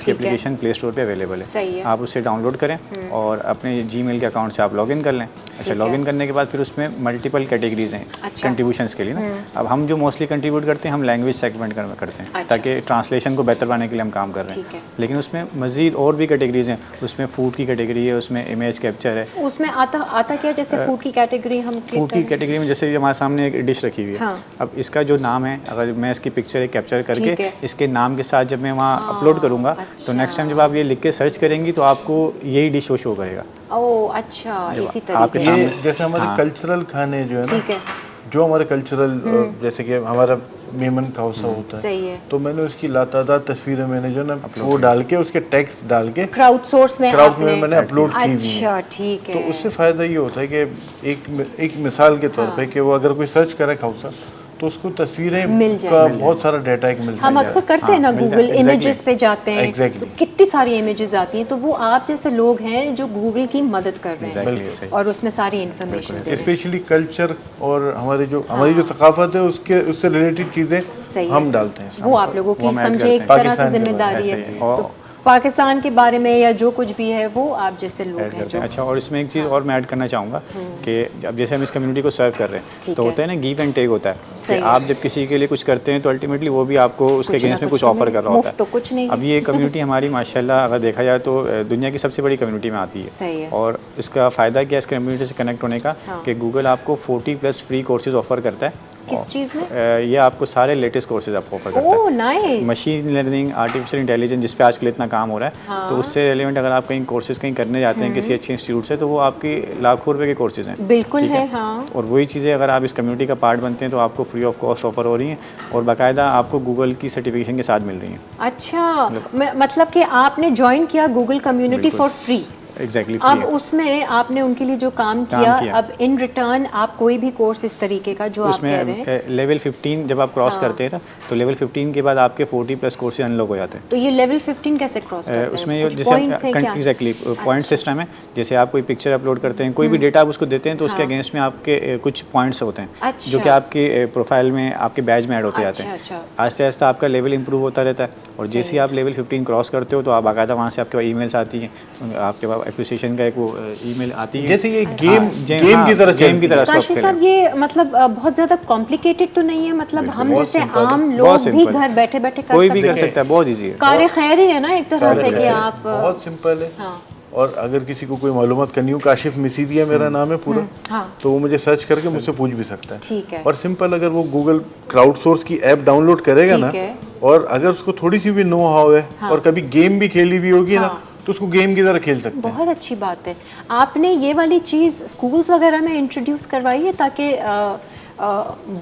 Speaker 1: की
Speaker 6: एप्लीकेशन प्ले स्टोर पे अवेलेबल है। आप उससे डाउनलोड करें और अपने जीमेल के अकाउंट से आप लॉगिन कर लें। अच्छा, लॉगिन करने के बाद फिर उसमें मल्टीपल कैटेगरीज हैं कंट्रीब्यूशंस के लिए ना। अब हम जो मोस्टली कंट्रीब्यूट करते हैं, हम लैंग्वेज सेगमेंट करते हैं ताकि ट्रांसलेशन को बेहतर बनाने के लिए हम काम कर रहे हैं। लेकिन उसमें मज़ीद और भी कैटेगरीज हैं। उसमें फूड की कैटेगरी है, उसमें इमेज कैप्चर है।
Speaker 1: उसमें आता क्या? जैसे फूड की कैटेगरी, हम
Speaker 6: फूड की कैटेगरी में जैसे हमारे सामने एक डिश रखी हुई है। अब इसका जो नाम है, अगर मैं इसकी पिक्चर कैप्चर करके इसके नाम के साथ जब मैं वहाँ अपलोड करूँगा, तो नेक्स्ट टाइम जब आप ये लिख के सर्च करेंगी तो आपको यही डिश शो करेगा।
Speaker 1: ओह अच्छा, इसी तरीके से।
Speaker 5: ये जैसे हमारे कल्चरल खाने जो है ना, जो हमारे कल्चरल जैसे कि हमारा मेमन खाउसा होता है, तो मैंने उसकी लातादाद तस्वीरें मैंने जो ना वो डाल के उसके टेक्स्ट डाल के
Speaker 1: क्राउड सोर्स में
Speaker 5: मैंने अपलोड की हुई है।
Speaker 1: अच्छा, ठीक है।
Speaker 5: तो उससे फ़ायदा ये होता है कि एक मिसाल के तौर पे कि वो अगर कोई सर्च करे खाउसा तो उसको तस्वीरें
Speaker 1: मिल
Speaker 5: का बहुत सारा डाटा एक मिल जाएगा।
Speaker 1: हम अक्सर करते हैं ना, गूगल इमेजेस पे जाते हैं तो कितनी सारी इमेजेस आती हैं, तो वो आप जैसे लोग हैं जो गूगल की मदद कर रहे हैं और उसमें सारी इन्फॉर्मेशन,
Speaker 5: स्पेशली कल्चर और हमारी जो सकाफत है उससे रिलेटेड चीज़ें हम डालते हैं।
Speaker 1: वो आप लोगों की समझे एक तरह से जिम्मेदारी है। पाकिस्तान के बारे में या जो कुछ भी है वो आप जैसे लोग हैं जो।
Speaker 6: अच्छा, और इसमें एक चीज़ और मैं ऐड करना चाहूँगा कि अब जैसे हम इस कम्युनिटी को सर्व कर रहे हैं, तो होता है ना गिव एंड टेक होता है कि आप जब किसी के लिए कुछ करते हैं तो अल्टीमेटली वो भी आपको उसके अगेंस्ट में कुछ ऑफर कर रहा होता है।
Speaker 1: तो कुछ नहीं।
Speaker 6: अब ये कम्युनिटी हमारी माशाल्लाह अगर देखा जाए तो दुनिया की सबसे बड़ी कम्युनिटी में आती है। और इसका फ़ायदा क्या है इस कम्युनिटी से कनेक्ट होने का कि गूगल आपको 40+ फ्री कोर्सेज ऑफर करता है।
Speaker 1: किस चीज़ में?
Speaker 6: ये आपको सारे लेटेस्ट कोर्सेज आपको ऑफर करता है।
Speaker 1: Nice.
Speaker 6: Machine learning, artificial intelligence, जिस पे आजकल इतना काम हो रहा है, तो उससे रिलेवेंट अगर आप कहीं कोर्सेज कहीं करने जाते हैं किसी अच्छे इंस्टीट्यूट से, तो वो आपकी लाखों रुपए के कोर्सेज हैं।
Speaker 1: बिल्कुल है, हाँ।
Speaker 6: और वही चीज़ें अगर आप इस कम्युनिटी का पार्ट बनते हैं तो आपको फ्री ऑफ कॉस्ट ऑफर हो रही हैं और बाकायदा आपको गूगल की सर्टिफिकेशन के साथ मिल रही हैं।
Speaker 1: अच्छा, मतलब कि आपने ज्वाइन किया Google community for free.
Speaker 6: Exactly.
Speaker 1: अब उसमें आपने उनके लिए जो काम किया, अब इन रिटर्न आप कोई भी कोर्स इस तरीके का जो आप कह रहे हैं,
Speaker 6: लेवल 15 जब आप क्रॉस करते हैं ना, तो लेवल 15 के बाद आपके 40+ कोर्सेज अनलॉक हो जाते हैं।
Speaker 1: तो ये लेवल 15 कैसे क्रॉस करते हैं?
Speaker 6: उसमें जैसे एग्जैक्टली पॉइंट सिस्टम है। जैसे आप कोई पिक्चर अपलोड करते हैं, कोई भी डेटा आप उसको देते हैं, तो उसके अगेंस्ट में आपके कुछ पॉइंट्स होते हैं जो कि आपके प्रोफाइल में आपके बैज में ऐड होते जाते हैं। आहिस्ता आहिस्ता आपका लेवल इंप्रूव होता रहता है और जैसे आप लेवल 15 क्रॉस करते हो तो आप बाकायदा वहाँ से आपके पास ईमेल्स आती हैं, आपके पास एप्रिसिएशन का एक वो ईमेल आती है।
Speaker 5: जैसे ये गेम की तरह
Speaker 6: गेम की तरह
Speaker 1: काशी साहब, ये मतलब बहुत ज्यादा कॉम्प्लिकेटेड तो नहीं है, मतलब हम जैसे आम लोग भी घर बैठे बैठे कर
Speaker 6: कोई
Speaker 1: सकते
Speaker 6: भी कर सकता है, बहुत ईजी है।
Speaker 1: कार्य खैर ही है ना एक तरह से कि आप
Speaker 5: बहुत सिंपल है। और अगर किसी को कोई मालूमात करनी हो, काशिफ मिसीदिया मेरा नाम है पूरा, तो वो मुझे सर्च करके मुझसे पूछ भी सकता है।
Speaker 1: ठीक है।
Speaker 5: और सिंपल, अगर वो गूगल क्राउड सोर्स की ऐप डाउनलोड करेगा ना, और अगर उसको थोड़ी सी भी नो हाउ है और कभी गेम भी खेली भी होगी ना, तो उसको गेम की तरह खेल सकते हैं।
Speaker 1: बहुत अच्छी बात है। आपने ये वाली चीज़ स्कूल्स वगैरह में इंट्रोड्यूस करवाई है ताकि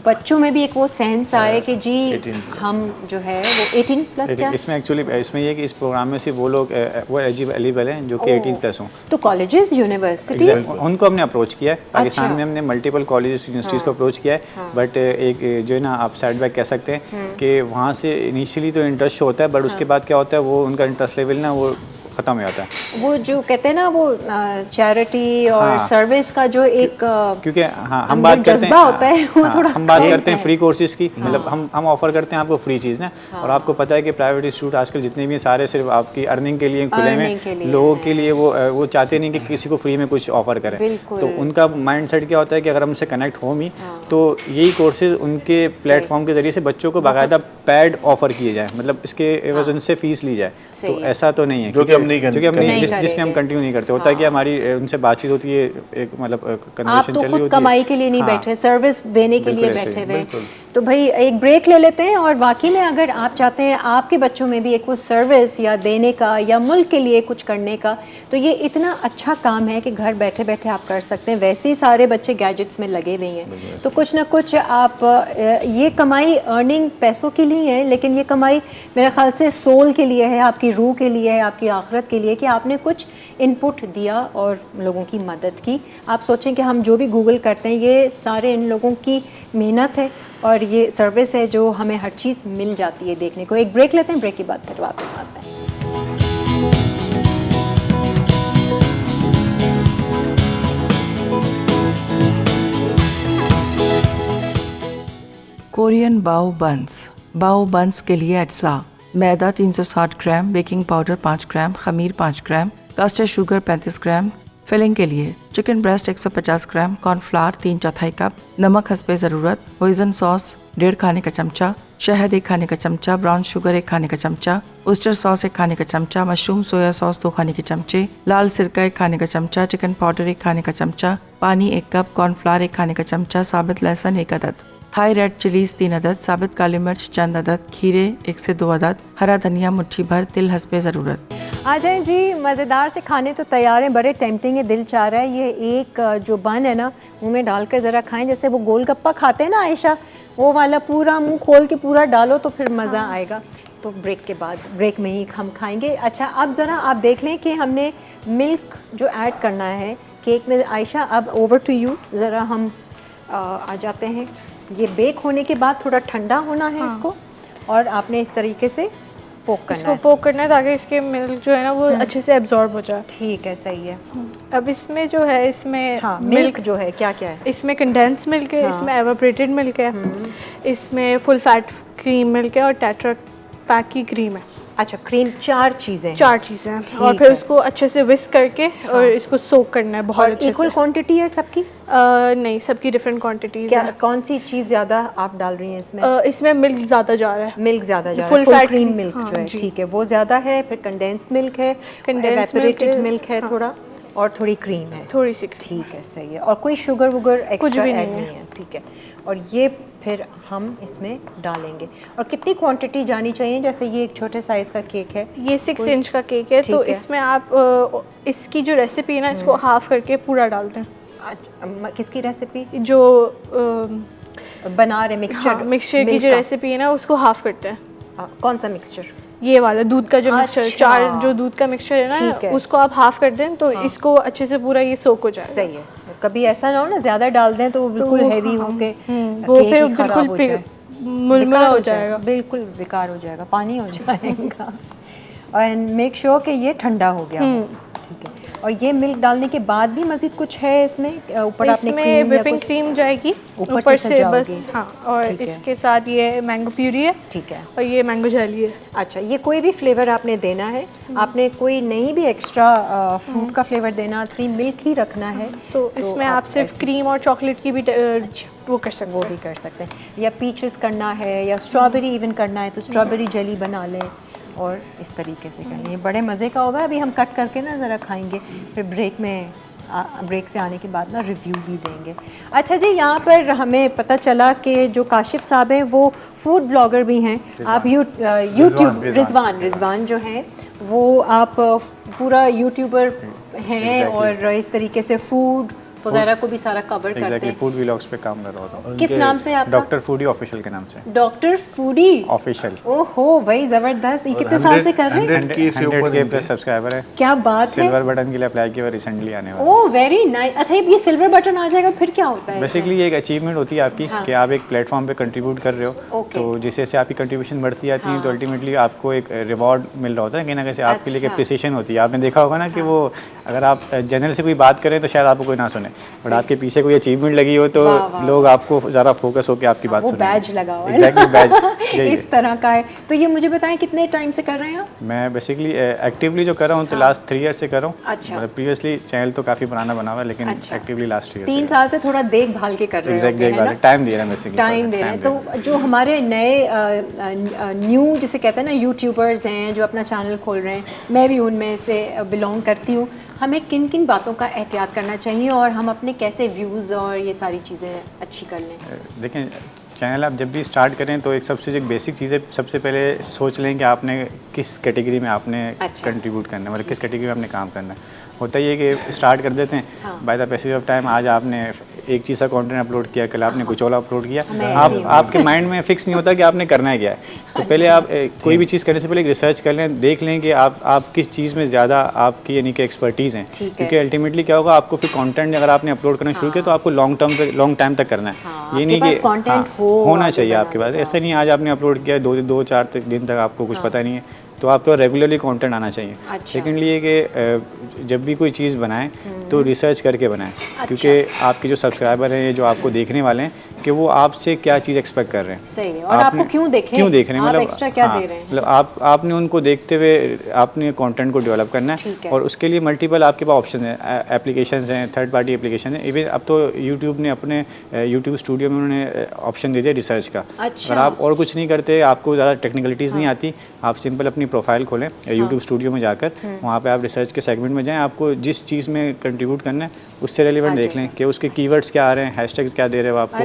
Speaker 1: बच्चों में भी एक वो सेंस आए कि जी हम जो है वो 18 प्लस क्या?
Speaker 6: इसमें एक्चुअली इसमें ये कि इस प्रोग्राम में सिर्फ वो लोग वो एलिजिबल हैं जो कि 18 प्लस हों।
Speaker 1: तो कॉलेजेस, यूनिवर्सिटीज
Speaker 6: उनको हमने अप्रोच किया है। पाकिस्तान में हमने मल्टीपल कॉलेजेस यूनिवर्सिटीज़ को अप्रोच किया है, बट एक जो है ना आप साइड बैक कह सकते हैं कि वहाँ से इनिशियली तो इंटरेस्ट होता है, बट उसके बाद क्या होता है, वो उनका इंटरेस्ट लेवल ना वो ख़त्म हो जाता है।
Speaker 1: वो जो कहते हैं ना वो चैरिटी और सर्विस का जो एक
Speaker 6: क्योंकि हम बात करते हैं
Speaker 1: होता है वो थोड़ा
Speaker 6: हम बात करते हैं फ्री कोर्सेज की, मतलब हम ऑफर करते हैं आपको फ्री चीज़ ना। और आपको पता है कि प्राइवेट इंस्टीट्यूट आजकल जितने भी सारे सिर्फ आपकी अर्निंग के लिए खुले में, लोगों के लिए वो चाहते नहीं कि किसी को फ्री में कुछ ऑफर करें। तो उनका माइंड सेट क्या होता है कि अगर हमसे कनेक्ट हो ही तो यही कोर्सेज उनके प्लेटफॉर्म के जरिए से बच्चों को बाकायदा पैड ऑफर किए जाए, मतलब इसके एवज उनसे फीस ली जाए। तो ऐसा तो नहीं है, जो कि हम नहीं जिसमें हम कंटिन्यू नहीं करते। होता है कि हमारी उनसे बातचीत होती है, एक मतलब कन्वर्सेशन चल रही होती है।
Speaker 1: कमाई के लिए नहीं बैठे, सर्विस देने के लिए बैठे हुए। तो भाई एक ब्रेक ले लेते हैं, और वाकई में अगर आप चाहते हैं आपके बच्चों में भी एक वो सर्विस या देने का या मुल्क के लिए कुछ करने का, तो ये इतना अच्छा काम है कि घर बैठे बैठे आप कर सकते हैं। वैसे ही सारे बच्चे गैजेट्स में लगे हुए हैं, तो कुछ ना कुछ आप ये कमाई अर्निंग पैसों के लिए है, लेकिन ये कमाई मेरे ख्याल से सोल के लिए है, आपकी रूह के लिए है, आपकी आखिरत के लिए, कि आपने कुछ इनपुट दिया और लोगों की मदद की। आप सोचें कि हम जो भी गूगल करते हैं ये सारे इन लोगों की मेहनत है और ये सर्विस है जो हमें हर चीज़ मिल जाती है देखने को। एक ब्रेक लेते हैं, ब्रेक के बाद फिर वापस आते हैं।
Speaker 4: कोरियन बाओ बंस के लिए अज्जा: मैदा 360 ग्राम, बेकिंग पाउडर 5 ग्राम, खमीर 5 ग्राम, कास्टर शुगर 35 ग्राम। फिलिंग के लिए चिकन ब्रेस्ट 150 ग्राम, कॉर्नफ्लावर 3/4 कप, नमक हस्बे ज़रूरत, होइजन सॉस 1.5 खाने का चमचा, शहद 1 खाने का चमचा, ब्राउन शुगर 1 खाने का चमचा, ओस्टर सॉस 1 खाने का चमचा, मशरूम सोया सॉस 2 खाने के चमचे, लाल सिरका 1 खाने का चमचा, चिकन पाउडर 1 खाने का चमचा, पानी 1 कप, कॉर्नफ्लावर 1 खाने का चमचा, साबित लहसुन 1 अदद, थाई रेड चिलीज 3 अदद, साबित काली मिर्च चंद अदद, खीरे 1 से 2 अदद, हरा धनिया मुट्ठी भर, तिल हस्बे ज़रूरत।
Speaker 1: आ जाए जी, मज़ेदार से खाने तो तैयार हैं, बड़े टेम्पटिंग है, दिल चाह रहा है ये एक जो बन है ना मुंह में डालकर ज़रा खाएं, जैसे वो गोलगप्पा खाते हैं ना आयशा, वो वाला पूरा मुंह खोल के पूरा डालो तो फिर मज़ा आएगा। तो ब्रेक के बाद, ब्रेक में ही हम खाएंगे। अच्छा, अब ज़रा आप देख लें कि हमने मिल्क जो ऐड करना है केक में। आयशा, अब ओवर टू यू, ज़रा हम आ जाते हैं। ये बेक होने के बाद थोड़ा ठंडा होना है इसको, और आपने इस तरीके से पोक करना है,
Speaker 2: पोक करना है ताकि इसके मिल्क जो है ना वो अच्छे से एब्जॉर्ब हो जाए।
Speaker 1: ठीक है, सही है।
Speaker 2: अब इसमें जो है, इसमें
Speaker 1: मिल्क जो है क्या क्या है?
Speaker 2: इसमें कंडेंस मिल्क है, इसमें एवापोरेटेड मिल्क है, इसमें फुल फैट क्रीम मिल्क है और टेट्रा पैक की क्रीम है।
Speaker 1: अच्छा, क्रीम, 4 चीज़ें
Speaker 2: हैं। और फिर उसको अच्छे से विस्क करके और इसको सोक करना है बहुत अच्छे से।
Speaker 1: इक्वल क्वांटिटी है सबकी?
Speaker 2: नहीं, सबकी डिफरेंट क्वांटिटीज
Speaker 1: क्या
Speaker 2: है।
Speaker 1: कौन सी चीज़ ज़्यादा आप डाल रही हैं इसमें?
Speaker 2: इसमें मिल्क ज़्यादा जा रहा है।
Speaker 1: मिल्क ज़्यादा जा रहा
Speaker 2: फुल
Speaker 1: है,
Speaker 2: फैट
Speaker 1: क्रीम मिल्क जो है, ठीक है, वो ज़्यादा है। फिर कंडेंस मिल्क है, एवापोरेटेड मिल्क है थोड़ा, और थोड़ी क्रीम है,
Speaker 2: थोड़ी सी।
Speaker 1: ठीक है, सही है। और कोई शुगर वुगर एक्स्ट्रा ऐड नहीं है, ठीक है। और ये फिर हम इसमें डालेंगे। और कितनी क्वांटिटी जानी चाहिए? जैसे ये एक छोटे साइज़ का केक है,
Speaker 2: ये 6 इंच का केक है, तो इसमें आप इसकी जो रेसिपी है ना, इसको हाफ करके पूरा डाल दें।
Speaker 1: किसकी रेसिपी?
Speaker 2: जो
Speaker 1: बना रहे मिक्सचर,
Speaker 2: मिक्सचर की जो रेसिपी है ना, उसको हाफ करते हैं।
Speaker 1: कौन सा मिक्सचर?
Speaker 2: ये वाला दूध का जो मिक्सचर, 4 जो दूध का मिक्सचर है ना, उसको आप हाफ कर दें तो इसको अच्छे से पूरा ये सोक हो जाएगा।
Speaker 1: सही है। कभी ऐसा ना हो ना ज़्यादा डाल दें तो बिल्कुल हैवी होके
Speaker 2: वो फिर बिल्कुल मुलमुला हो जाएगा,
Speaker 1: बिल्कुल बेकार हो जाएगा, पानी हो जाएगा। एंड मेक श्योर कि ये ठंडा हो गया हो, ठीक है। और ये मिल्क डालने के बाद भी मजीद कुछ है इसमें ऊपर आपने
Speaker 2: इसमें
Speaker 1: क्रीम या
Speaker 2: व्हिपिंग
Speaker 1: कुछ
Speaker 2: क्रीम जाएगी
Speaker 1: ऊपर से
Speaker 2: बस।
Speaker 1: सजाओगी।
Speaker 2: हाँ, और
Speaker 1: ठीक है।
Speaker 2: इसके साथ ये मैंगो प्यूरी है
Speaker 1: ठीक है।
Speaker 2: और ये मैंगो जेली है।
Speaker 1: अच्छा, ये कोई भी फ्लेवर आपने देना है, आपने कोई नहीं भी एक्स्ट्रा फ्रूट का फ्लेवर देना, क्रीम मिल्क ही रखना है
Speaker 2: तो इसमें आप सिर्फ
Speaker 1: ऐसे-
Speaker 2: क्रीम और चॉकलेट की भी वो कर सकते
Speaker 1: वो
Speaker 2: हैं।
Speaker 1: भी कर सकते हैं, या पीचेस करना है या स्ट्रॉबेरी इवन करना है तो स्ट्रॉबेरी जेली बना लें और इस तरीके से करनी है। बड़े मज़े का होगा। अभी हम कट करके ना ज़रा खाएंगे, फिर ब्रेक से आने के बाद ना रिव्यू भी देंगे। अच्छा जी, यहाँ पर हमें पता चला कि जो काशिफ साहब हैं वो फूड ब्लॉगर भी हैं। आप यूट्यूब रिजवान जो हैं वो आप पूरा यूट्यूबर हैं और इस तरीके से फूड वगैरह को भी सारा कवर करते हैं।
Speaker 6: फूड व्लॉग्स पे काम कर रहा था।
Speaker 1: किस नाम से आपका?
Speaker 6: डॉक्टर फूडी ऑफिशियल के नाम से।
Speaker 1: Doctor foodie
Speaker 6: official.
Speaker 1: ओहो भाई ज़बरदस्त। ये कितने साल से कर रहे हैं?
Speaker 6: 100K प्लस सब्सक्राइबर है।
Speaker 1: क्या बात है।
Speaker 6: सिल्वर बटन के लिए अप्लाई किया, रिसेंटली आने वाला।
Speaker 1: Oh very nice. अच्छा, ये सिल्वर बटन आ जाएगा फिर क्या होता है?
Speaker 6: बेसिकली ये एक अचीवमेंट होती है आपकी कि आप एक प्लेटफॉर्म पे कंट्रीब्यूट कर रहे हो, तो जैसे जैसे आपकी कंट्रीब्यूशन बढ़ती जाती है तो अल्टीमेटली आपको एक रिवॉर्ड मिल रहा होता है, कहीं ना कहीं आपके लिए एक अप्रिसिएशन होती है। आपने देखा होगा ना कि वो अगर आप जनरल से कोई बात करें तो शायद आपको कोई ना सुने, बट आपके पीछे कोई अचीवमेंट लगी हो तो लोग आपको ज़्यादा फोकस होकर आपकी बात सुनेंगे।
Speaker 1: बैज लगा हुआ है।
Speaker 6: एग्जैक्टली बैज
Speaker 1: इस तरह का है। तो ये मुझे बताएं कितने टाइम से कर रहे हैं आप?
Speaker 6: मैं बेसिकली एक्टिवली जो कर रहा हूँ तो लास्ट 3 ईयर से कर रहा हूँ।
Speaker 1: अच्छा।
Speaker 6: मतलब प्रीवियसली चैनल तो काफ़ी पुराना बना हुआ है, लेकिन एक्टिवली लास्ट 3
Speaker 1: 3 साल से थोड़ा देखभाल के कर रहे हैं।
Speaker 6: एग्जैक्टली देखभाल, टाइम दे रहे हैं बेसिकली।
Speaker 1: टाइम दे रहे हैं। तो जो हमारे नए न्यू जिसे कहते हैं ना यूट्यूबर्स हैं जो अपना चैनल खोल रहे हैं, मैं भी उनमें से बिलोंग करती हूँ, हमें किन किन बातों का एहतियात करना चाहिए और हम अपने कैसे व्यूज़ और ये सारी चीज़ें अच्छी कर लें?
Speaker 6: देखें, चैनल आप जब भी स्टार्ट करें तो एक सबसे जो बेसिक चीज़ है, सबसे पहले सोच लें कि आपने किस कैटेगरी में आपने कंट्रीब्यूट करना है, मतलब किस कैटेगरी में आपने काम करना है। होता ही है कि स्टार्ट कर देते हैं by the passage of time. आज आपने एक चीज़ का कंटेंट अपलोड किया, कल आपने कुछ और अपलोड किया, आपके माइंड में फिक्स नहीं होता कि आपने करना है क्या है। तो पहले आप कोई भी चीज़ करने से पहले एक रिसर्च कर लें, देख लें कि आप किस चीज़ में ज़्यादा आपकी यानी कि एक्सपर्टीज़ हैं, क्योंकि अल्टीमेटली क्या होगा, आपको फिर कंटेंट अगर आपने अपलोड करना शुरू किया तो आपको लॉन्ग टाइम तक करना है। ये नहीं कि होना चाहिए आपके पास, ऐसा नहीं आज आपने अपलोड किया 2-4 दिन तक आपको कुछ पता नहीं है, तो आपको रेगुलरली कंटेंट आना चाहिए। सेकेंडली ये कि जब भी कोई चीज़ बनाएं तो रिसर्च करके बनाएं, क्योंकि आपके जो सब्सक्राइबर हैं, जो आपको देखने वाले हैं, कि वो आपसे क्या चीज़ एक्सपेक्ट कर रहे हैं।
Speaker 1: सही है। और आपको क्यों देख रहे हैं, मतलब एक्स्ट्रा क्या दे रहे हैं,
Speaker 6: मतलब आपने उनको देखते हुए आपने कंटेंट को डेवलप करना है, और उसके लिए मल्टीपल आपके पास ऑप्शन है, एप्लीकेशंस हैं, थर्ड पार्टी एप्लीकेशन है। इवन अब तो यूट्यूब ने अपने यूट्यूब स्टूडियो में उन्होंने ऑप्शन दे दिया रिसर्च का। अगर आप और कुछ नहीं करते, आपको ज़्यादा टेक्निकलिटीज़ नहीं आती, आप सिंपल अपनी प्रोफाइल खोलें यूट्यूब स्टूडियो में जाकर, वहाँ पे आप रिसर्च के सेगमेंट में जाएं, आपको जिस चीज़ में कंट्रीब्यूट करना है उससे रेलिवेंट देख लें कि उसके कीवर्ड्स क्या आ रहे हैं, हैशटैग्स क्या दे रहे हो, आपको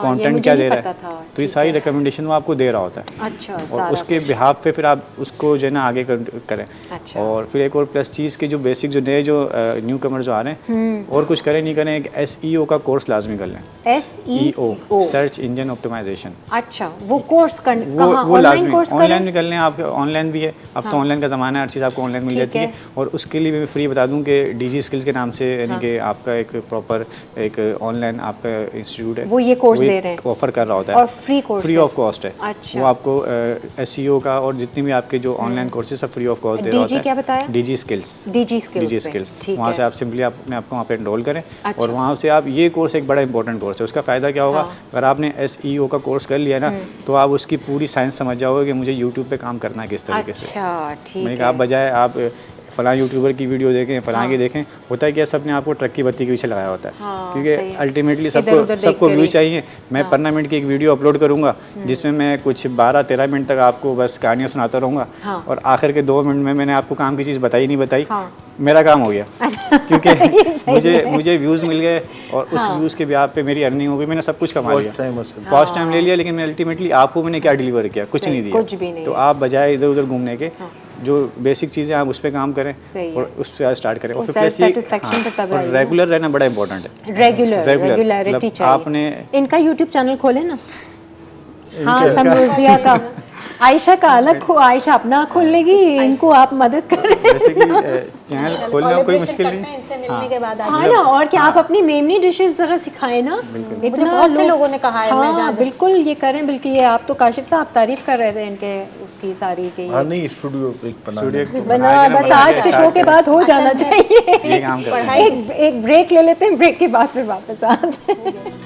Speaker 6: कंटेंट क्या दे रहा है, तो ये सारी रिकमेंडेशन वो आपको दे रहा होता है।
Speaker 1: अच्छा,
Speaker 6: और उसके बिहाफ पे फिर आप उसको जो है ना आगे करें।
Speaker 1: अच्छा।
Speaker 6: और फिर एक और प्लस चीज़ के जो बेसिक जो नए जो न्यू कमर जो आ रहे हैं, और कुछ करें नहीं करें, एक SEO का कोर्स लाजमी कर लें। SEO search engine optimisation.
Speaker 1: अच्छा, वो कोर्स
Speaker 6: वो लाजमी ऑनलाइन भी कर लें, आप ऑनलाइन भी है, अब तो ऑनलाइन का ज़माना है, हर चीज़ आपको ऑनलाइन मिल जाती है। और उसके लिए मैं फ्री बता दूं कि DG स्किल्स के नाम से, यानी कि आपका एक प्रॉपर एक ऑनलाइन आपका इंस्टीट्यूट है,
Speaker 1: वो ये कोर्स दे रहे हैं,
Speaker 6: ऑफर कर रहा होता है,
Speaker 1: और फ्री
Speaker 6: ऑफ कॉस्ट है। वो आपको SEO का और जितने भी आपके जो ऑनलाइन कोर्सेज सब फ्री ऑफ कॉस्ट दे रहा होता है।
Speaker 1: क्या बताया?
Speaker 6: DG skills. वहाँ से आप सिंपली अपने आपको वहाँ पे एनरोल करें, और वहाँ से आप ये कोर्स एक बड़ा इंपॉर्टेंट कोर्स है। उसका फ़ायदा क्या होगा, अगर आपने SEO का कोर्स कर लिया ना, तो आप उसकी पूरी साइंस समझ जाओगे कि मुझे यूट्यूब पे काम करना है किस तरीके से। मैंने कहा, आप बजाय आप फलां यूट्यूबर की वीडियो देखें, फलां की देखें, होता है कि सब ने आपको ट्रक की बत्ती के पीछे लगाया होता है, क्योंकि अल्टीमेटली सबको व्यू चाहिए। मैं 15 मिनट की एक वीडियो अपलोड करूंगा जिसमें मैं कुछ 12-13 मिनट तक आपको बस कहानियाँ सुनाता रहूँगा, और आखिर के 2 मिनट में मैंने आपको काम की चीज़ बताई नहीं बताई, मेरा काम हो गया, क्योंकि मुझे व्यूज़ मिल गए, और उस व्यूज़ के ब्याह पे मेरी अर्निंग हो गई, मैंने सब कुछ कमा लिया, फर्स्ट टाइम ले लिया, लेकिन अल्टीमेटली आपको मैंने क्या डिलीवर किया, कुछ नहीं दिया। तो आप बजाय इधर उधर घूमने के, जो बेसिक चीज़ें आप उस पर काम करें और उस पर स्टार्ट करें, और फिर रेगुलर रहना बड़ा इंपॉर्टेंट है। रेगुलरिटी
Speaker 1: चाहिए।
Speaker 6: आपने
Speaker 1: इनका यूट्यूब चैनल खोले ना, हाँ, समरोजिया का आयशा का अलग आयशा अपना खोल लेगी, इनको आप मदद करें।
Speaker 6: जैसे कि चैनल खोलना कोई मुश्किल नहीं।
Speaker 3: इनसे मिलने के बाद
Speaker 1: हाँ ना, और क्या आप अपनी मेमनी डिशेस जरा सिखाएं ना। इतना
Speaker 3: बहुत से लोगों ने कहा है, मैं
Speaker 1: हाँ बिल्कुल ये करें, बल्कि ये आप तो काशिफ साहब तारीफ कर रहे थे इनके उसकी सारी के।
Speaker 5: हाँ नहीं, स्टूडियो एक
Speaker 1: बना बस आज के शो के बाद हो जाना चाहिए।
Speaker 6: ये काम करते हैं।
Speaker 1: एक ब्रेक ले लेते हैं, ब्रेक के बाद फिर वापस आते हैं।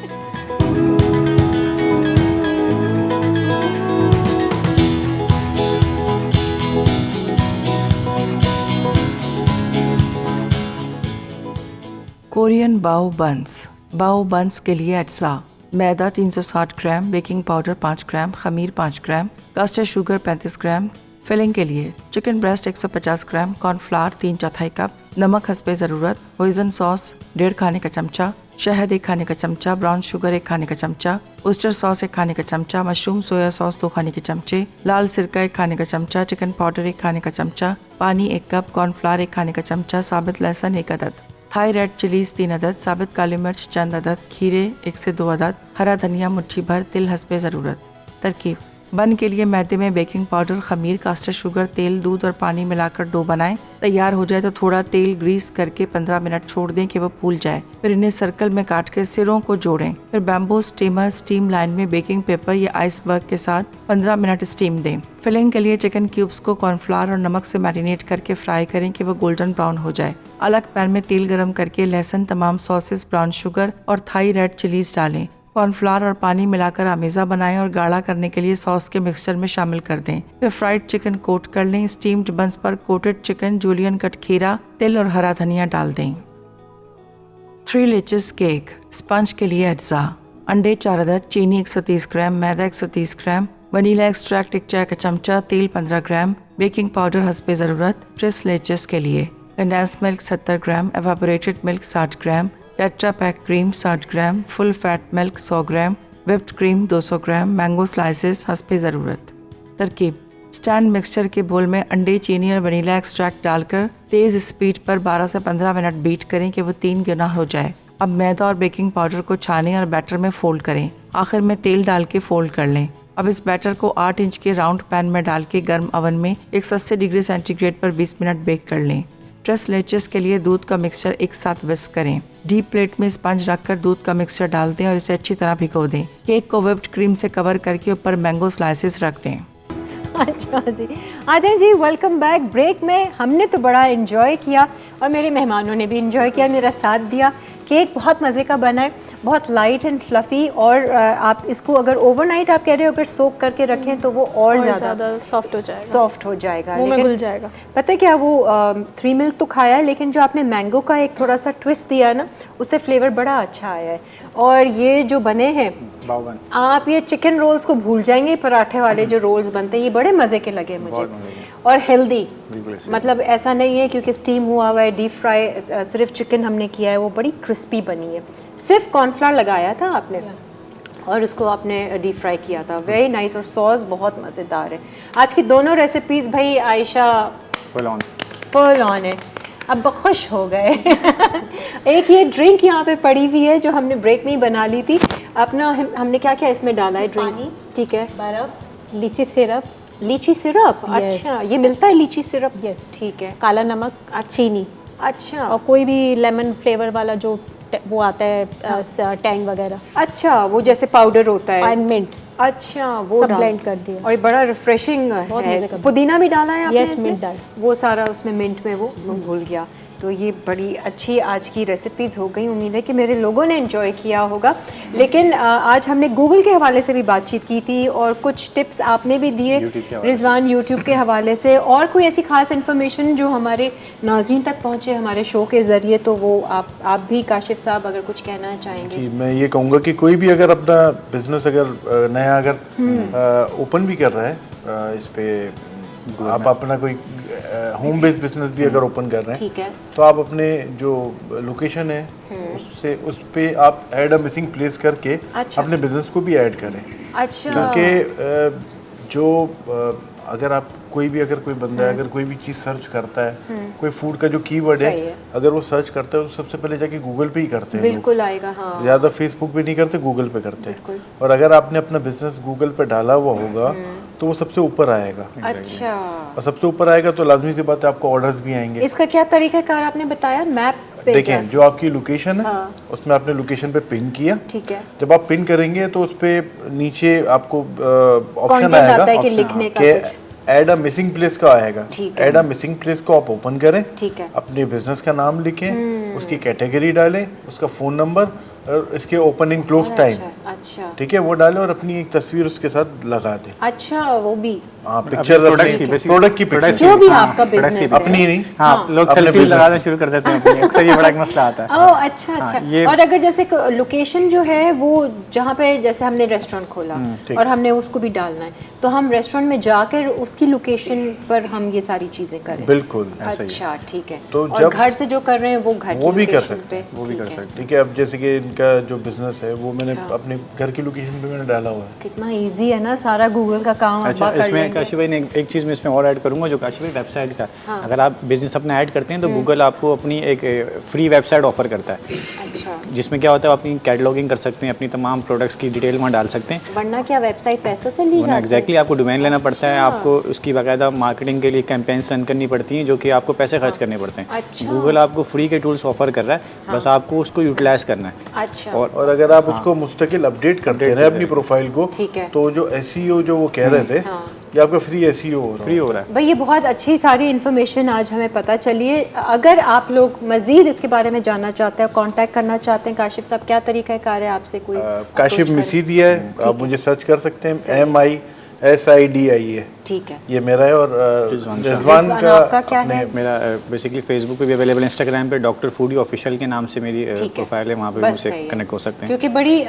Speaker 4: कोरियन बाओ बंस। बाओ बंस के लिए अज्जा: मैदा 360 ग्राम, बेकिंग पाउडर 5 ग्राम, खमीर 5 ग्राम, कास्टर शुगर 35 ग्राम। फिलिंग के लिए चिकन ब्रेस्ट 150 ग्राम, कॉर्नफ्लावर 3/4 कप, नमक हस्बे ज़रूरत, होइजन सॉस 1.5 खाने का चमचा, शहद 1 खाने का चमचा, ब्राउन शुगर 1 खाने का चमचा, ओस्टर सॉस 1 खाने का चमचा, मशरूम सोया सॉस 2 खाने के चमचे, लाल सिरका 1 खाने का चमचा, चिकन पाउडर 1 खाने का चमचा, पानी 1 कप, कॉर्नफ्लावर 1 खाने का चमचा, साबित लहसुन 1 अदद, थाई रेड चिलीज 3 अदद, साबित काली मिर्च चंद अदद, खीरे 1 से 2 अदद, हरा धनिया मुट्ठी भर, तिल हस्बे ज़रूरत। तरकीब: बन के लिए मैदे में बेकिंग पाउडर, खमीर, कास्टर शुगर, तेल, दूध और पानी मिलाकर डो बनाएं। तैयार हो जाए तो थोड़ा तेल ग्रीस करके 15 मिनट छोड़ दें कि वह फूल जाए। फिर इन्हें सर्कल में काट के सिरों को जोड़ें। फिर बैम्बू स्टीमर स्टीम लाइन में बेकिंग पेपर या आइसबर्ग के साथ 15 मिनट स्टीम दें। फिलिंग के लिए चिकन क्यूब्स को कॉर्नफ्लावर और नमक से मैरिनेट करके फ्राई करें कि वह गोल्डन ब्राउन हो जाए। अलग पैन में तेल गरम करके लहसुन, तमाम सॉसेस, ब्राउन शुगर और थाई रेड चिलीज डालें। कॉर्नफ्लावर और पानी मिलाकर आमेज़ा बनाएं और गाढ़ा करने के लिए सॉस के मिक्सचर में शामिल कर दें। फिर फ्राइड चिकन कोट कर लें। स्टीम्ड बंस पर कोटेड चिकन, जूलियन कट खीरा, तिल और हरा धनिया डाल दें। 3 लेचेस केक। स्पंज के लिए अज्जा: अंडे 4 अदद, चीनी 130 ग्राम, मैदा 130 ग्राम, वनीला एक्सट्रैक्ट 1 चाय का चमचा, तेल 15 ग्राम, बेकिंग पाउडर हस्बे ज़रूरत। ट्रिस लेचेस के लिए कंडेंस मिल्क 70 ग्राम, एवापोरेटेड मिल्क 60 ग्राम, टेट्रा पैक क्रीम 60 ग्राम, फुल फैट मिल्क 100 ग्राम, व्हिप्ड क्रीम 200 ग्राम, मैंगो स्लाइसेस हस्बे ज़रूरत। तरकीब: स्टैंड मिक्सचर के बोल में अंडे, चीनी और वनीला एक्सट्रैक्ट डालकर तेज़ स्पीड पर 12 से 15 मिनट बीट करें कि वो 3 गुना हो जाए। अब मैदा और बेकिंग पाउडर को छानें और बैटर में फोल्ड करें। आखिर में तेल डाल के फोल्ड कर लें। अब इस बैटर को 8 इंच के राउंड पैन में डाल के गर्म ओवन में 180 डिग्री सेंटीग्रेड पर 20 मिनट बेक कर लें। ट्रेस लेचेस के लिए दूध का मिक्सचर एक साथ विस्क करें। डीप प्लेट में स्पंज रखकर दूध का मिक्सचर डाल दें और इसे अच्छी तरह भिगो दें। केक को व्हिप्ड क्रीम से कवर करके ऊपर मैंगो स्लाइसेस रख दें।
Speaker 1: अच्छा जी, आ जाएं जी, वेलकम बैक। ब्रेक में हमने तो बड़ा एंजॉय किया और मेरे मेहमानों ने भी एंजॉय किया, मेरा साथ दिया। केक बहुत मज़े का बना है, बहुत लाइट एंड फ्लफ़ी, और आप इसको अगर ओवरनाइट आप कह रहे हो अगर सोक करके रखें तो वो और ज़्यादा
Speaker 2: सॉफ्ट हो जाएगा,
Speaker 1: सॉफ्ट हो जाएगा,
Speaker 2: मुंह में घुल जाएगा।
Speaker 1: पता है क्या, वो 3 मिल्क तो खाया है, लेकिन जो आपने मैंगो का एक थोड़ा सा ट्विस्ट दिया है ना, उससे फ्लेवर बड़ा अच्छा आया है। और ये जो बने हैं, आप ये चिकन रोल्स को भूल जाएंगे, पराठे वाले जो रोल्स बनते हैं ये बड़े मज़े के लगे मुझे, और हेल्दी, मतलब ऐसा नहीं है क्योंकि स्टीम हुआ हुआ है, डीप फ्राई सिर्फ चिकन हमने किया है, वो बड़ी क्रिस्पी बनी है। सिर्फ कॉर्नफ्लावर लगाया था आपने और उसको आपने डीप फ्राई किया था, वेरी नाइस, और सॉस बहुत मज़ेदार है। आज की दोनों रेसिपीज़ भाई आयशा फुल ऑन है, अब खुश हो गए। एक ये ड्रिंक यहाँ पे पड़ी हुई है जो हमने ब्रेक में ही बना ली थी अपना। हमने क्या क्या इसमें डाला है? ड्रिंक, ठीक है,
Speaker 3: बर्फ, लीची सिरप।
Speaker 1: लीची सिरप, अच्छा ये मिलता है लीची सिरप?
Speaker 3: यस,
Speaker 1: ठीक है।
Speaker 3: काला नमक, चीनी,
Speaker 1: अच्छा,
Speaker 3: और कोई भी लेमन फ्लेवर वाला जो वो आता है टैंग वगैरह,
Speaker 1: अच्छा वो जैसे पाउडर होता है,
Speaker 3: एंड मिंट,
Speaker 1: अच्छा वो
Speaker 3: सब ब्लेंड कर दिया।
Speaker 1: और ये बड़ा रिफ्रेशिंग है। पुदीना भी डाला है आपने?
Speaker 3: यस, मिंट डाल,
Speaker 1: वो सारा उसमें मिंट में वो घुल गया। तो ये बड़ी अच्छी आज की रेसिपीज़ हो गई। उम्मीद है कि मेरे लोगों ने एंजॉय किया होगा। लेकिन आज हमने गूगल के हवाले से भी बातचीत की थी और कुछ टिप्स आपने भी दिए रिजवान, यूट्यूब के हवाले से। और कोई ऐसी खास इन्फॉर्मेशन जो हमारे नाज़रीन तक पहुँचे हमारे शो के ज़रिए, तो वो आप भी काशिफ साहब अगर कुछ कहना चाहेंगे?
Speaker 5: मैं ये कहूँगा कि कोई भी अगर अपना बिजनेस अगर नया अगर ओपन भी कर रहा है, इस पे आप अपना कोई होम बेस्ड बिजनेस भी अगर ओपन कर रहे हैं,
Speaker 1: ठीक है,
Speaker 5: तो आप अपने जो लोकेशन है उससे उस पे आप ऐड अ मिसिंग प्लेस करके अपने बिजनेस को भी ऐड करें।
Speaker 1: अच्छा,
Speaker 5: क्योंकि जो अगर आप कोई बंदा अगर कोई भी चीज़ सर्च करता है, कोई फूड का जो कीवर्ड है अगर वो सर्च करता है तो सबसे पहले जाके गूगल पे ही करते हैं,
Speaker 1: बिल्कुल आएगा, हाँ,
Speaker 5: ज़्यादा फेसबुक पे नहीं करते, गूगल पे करते हैं। और अगर आपने अपना बिजनेस गूगल पे डाला हुआ होगा तो वो सबसे ऊपर आएगा,
Speaker 1: अच्छा,
Speaker 5: और सबसे ऊपर आएगा तो लाजमी सी बात है आपको ऑर्डर्स भी आएंगे।
Speaker 1: इसका क्या तरीकाकार आपने बताया? मैप पे
Speaker 5: देखें, जो आपकी लोकेशन है उसमें आपने लोकेशन पे पिन किया,
Speaker 1: ठीक है,
Speaker 5: जब आप पिन करेंगे तो उस पे नीचे आपको ऑप्शन
Speaker 1: Content
Speaker 5: आएगा
Speaker 1: आता है कि लिखने का
Speaker 5: कि
Speaker 1: कुछ।
Speaker 5: ऐड अ मिसिंग प्लेस का आएगा।
Speaker 1: ठीक है।
Speaker 5: ऐड अ मिसिंग प्लेस को आप ओपन करें,
Speaker 1: ठीक है।
Speaker 5: अपने बिजनेस का नाम लिखें, उसकी कैटेगरी डालें, उसका फ़ोन नंबर और इसके ओपन इन क्लोज टाइम,
Speaker 1: अच्छा,
Speaker 5: ठीक है, वो डालें और अपनी एक तस्वीर उसके साथ लगा दें।
Speaker 1: अच्छा, वो भी
Speaker 5: हाँ, पिक्चर
Speaker 6: प्रोडक्ट्स की
Speaker 5: प्रोडक्ट की पिक्चर,
Speaker 1: जो भी आपका बिजनेस है।
Speaker 5: अपनी नहीं,
Speaker 6: हाँ, लोग
Speaker 5: अपने
Speaker 6: सेल्फी
Speaker 5: business
Speaker 6: लगाना
Speaker 5: की।
Speaker 6: शुरू कर देते हैं अपनी, अक्सर ये बड़ा एक मसला आता है।
Speaker 1: ओह, अच्छा अच्छा।
Speaker 6: ये-
Speaker 1: और अगर जैसे लोकेशन जो है वो जहाँ पे जैसे हमने रेस्टोरेंट खोला
Speaker 5: ठीक
Speaker 1: और हमने उसको भी डालना है, तो हम रेस्टोरेंट में जाकर उसकी लोकेशन पर हम ये सारी चीजें करें?
Speaker 5: बिल्कुल
Speaker 1: अच्छा, ठीक है।
Speaker 5: तो
Speaker 1: और
Speaker 5: जब
Speaker 1: घर से जो कर रहे हैं वो घर
Speaker 5: वो
Speaker 1: की
Speaker 5: भी कर
Speaker 1: लोकेशन
Speaker 5: सकते
Speaker 1: पे,
Speaker 5: हैं,
Speaker 6: वो भी
Speaker 1: ठीक
Speaker 6: कर
Speaker 1: है।
Speaker 6: सकते
Speaker 5: ठीक है। अब जैसे कि इनका जो बिजनेस है वो मैंने अपने घर की लोकेशन पे मैंने डाला हुआ है।
Speaker 1: कितना इजी है ना, सारा गूगल का काम
Speaker 6: अच्छा,
Speaker 1: अब्बा कर
Speaker 6: इसमें
Speaker 1: लेंगे।
Speaker 6: काशी भाई ने एक चीज़ में इसमें और ऐड करूंगा, जो काशी भाई वेबसाइट का, अगर आप बिजनेस अपना ऐड करते हैं तो गूगल आपको अपनी एक फ्री वेबसाइट ऑफर करता है,
Speaker 1: अच्छा,
Speaker 6: जिसमें क्या होता है, आप अपनी कैटलॉगिंग कर सकते हैं, अपनी तमाम प्रोडक्ट्स की डिटेल वहाँ डाल सकते हैं।
Speaker 1: वरना क्या वेबसाइट पैसों से ली जाती है?
Speaker 6: एग्जैक्टली, आपको डोमेन लेना पड़ता है, आपको उसकी बाकायदा मार्केटिंग के लिए कैंपेन्स रन करनी पड़ती हैं, जो कि आपको पैसे खर्च करने पड़ते हैं।
Speaker 1: अच्छा।
Speaker 6: गूगल आपको फ्री के टूल्स ऑफर कर रहा है, बस आपको उसको यूटिलाइज करना है।
Speaker 1: अच्छा,
Speaker 5: और अगर आप उसको मुस्तकिल अपडेट करते रहे अपनी प्रोफाइल को,
Speaker 1: ठीक है।
Speaker 5: तो जो एसईओ जो वो कह रहे थे, ये आपका फ्री एसईओ हो रहा
Speaker 6: फ्री हो रहा है।
Speaker 1: भाई ये बहुत अच्छी सारी इन्फॉर्मेशन आज हमें पता चली है। अगर आप लोग मज़ीद इसके बारे में जानना चाहते हैं, कांटेक्ट करना चाहते हैं काशिफ साहब, क्या तरीका कार है आपसे कोई
Speaker 5: काशिफ
Speaker 1: approach
Speaker 5: मिसीदी है, आप मुझे सर्च कर सकते हैं, MISIDI,
Speaker 1: ठीक है।
Speaker 5: ये मेरा है। और
Speaker 6: रिजवान
Speaker 5: रिजवान
Speaker 1: आपका क्या
Speaker 5: अपने
Speaker 1: है?
Speaker 6: मेरा बेसिकली फेसबुक पे भी अवेलेबल, इंस्टाग्राम पे डॉक्टर फूडी ऑफिशियल के नाम से मेरी
Speaker 1: ठीक है।
Speaker 6: प्रोफाइल है, वहाँ पे
Speaker 1: बस
Speaker 6: मुझसे
Speaker 1: सही है।
Speaker 6: कनेक्ट हो सकते हैं।
Speaker 1: क्योंकि बड़ी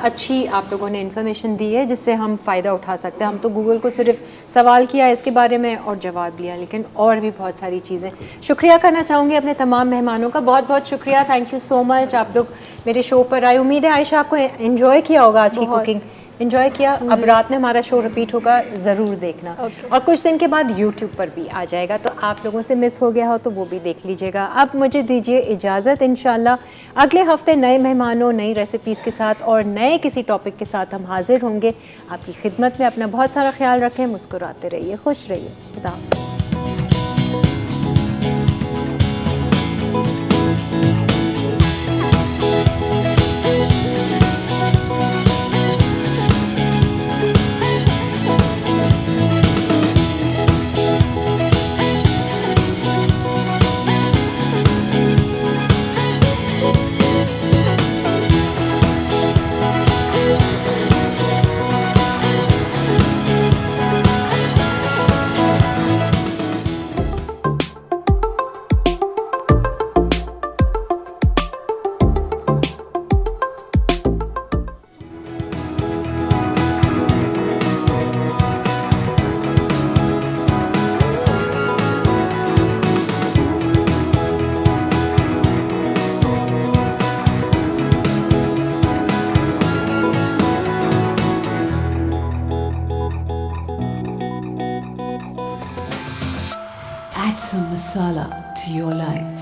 Speaker 1: अच्छी आप लोगों ने इन्फॉर्मेशन दी है जिससे हम फ़ायदा उठा सकते हैं। हम तो गूगल को सिर्फ सवाल किया इसके बारे में और जवाब लिया, लेकिन और भी बहुत सारी चीज़ें। शुक्रिया करना चाहूँगी अपने तमाम मेहमानों का, बहुत बहुत शुक्रिया, थैंक यू सो मच। आप लोग मेरे शो पर आए, उम्मीद है आयशा आपको एंजॉय किया होगा आज की कुकिंग, एंजॉय किया। अब रात में हमारा शो रिपीट होगा, ज़रूर देखना। और कुछ दिन के बाद यूट्यूब पर भी आ जाएगा, तो आप लोगों से मिस हो गया हो तो वो भी देख लीजिएगा। अब मुझे दीजिए इजाज़त, इंशाल्लाह अगले हफ्ते नए मेहमानों, नई रेसिपीज़ के साथ और नए किसी टॉपिक के साथ हम हाजिर होंगे आपकी खिदमत में। अपना बहुत सारा ख्याल रखें, मुस्कुराते रहिए, खुश रहिए। खुदा हाफ़िज़।
Speaker 7: Add some masala to your life.